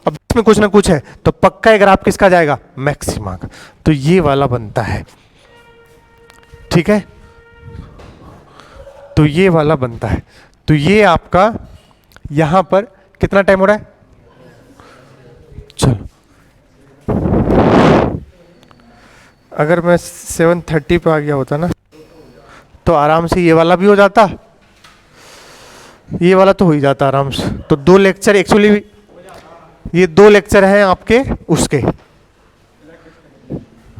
अब इसमें कुछ ना कुछ है, तो पक्का ग्राफ किसका जाएगा? मैक्सिमा का। तो ये वाला बनता है, ठीक है। तो ये वाला बनता है। तो ये आपका यहां पर कितना टाइम हो रहा है? चलो, अगर मैं 7:30 पे आ गया होता ना, तो आराम से ये वाला भी हो जाता, ये वाला तो हो ही जाता आराम से। तो 2 लेक्चर एक्चुअली, ये 2 लेक्चर हैं आपके उसके।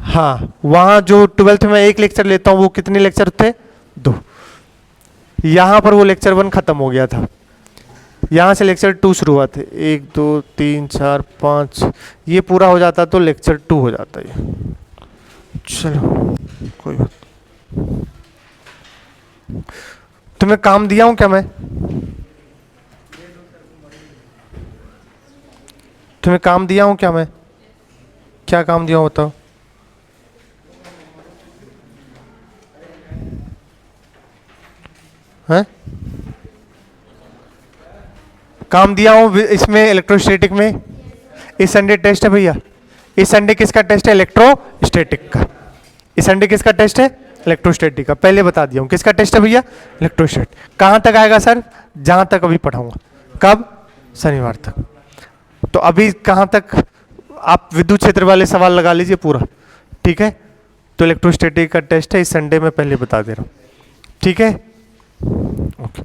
हाँ, वहां जो 12th में 1 लेक्चर लेता हूं, वो कितने लेक्चर थे? 2। यहाँ पर वो लेक्चर 1 खत्म हो गया था, यहाँ से लेक्चर 2 शुरू हुआ थे। 1 2 3 4 5, ये पूरा हो जाता तो लेक्चर 2 हो जाता ये। चलो कोई बात। तुम्हें काम दिया हूँ क्या मैं? तुम्हें काम दिया हूँ क्या मैं? क्या काम दिया हूँ बताओ? हैं? काम दिया हूँ इसमें इलेक्ट्रोस्टैटिक में। इस संडे टेस्ट है भैया। इस संडे किसका टेस्ट है? इलेक्ट्रोस्टैटिक का। इस संडे किसका टेस्ट है? इलेक्ट्रोस्टैटिक का। पहले बता दिया हूँ किसका टेस्ट है भैया? इलेक्ट्रोस्टैटिक। कहाँ तक आएगा सर? जहाँ तक अभी पढ़ाऊंगा। कब? शनिवार तक। तो अभी कहाँ तक? आप विद्युत क्षेत्र वाले सवाल लगा लीजिए पूरा, ठीक है? तो इलेक्ट्रोस्टैटिक का टेस्ट है इस संडे में, पहले बता दे रहा हूँ, ठीक है? ओके।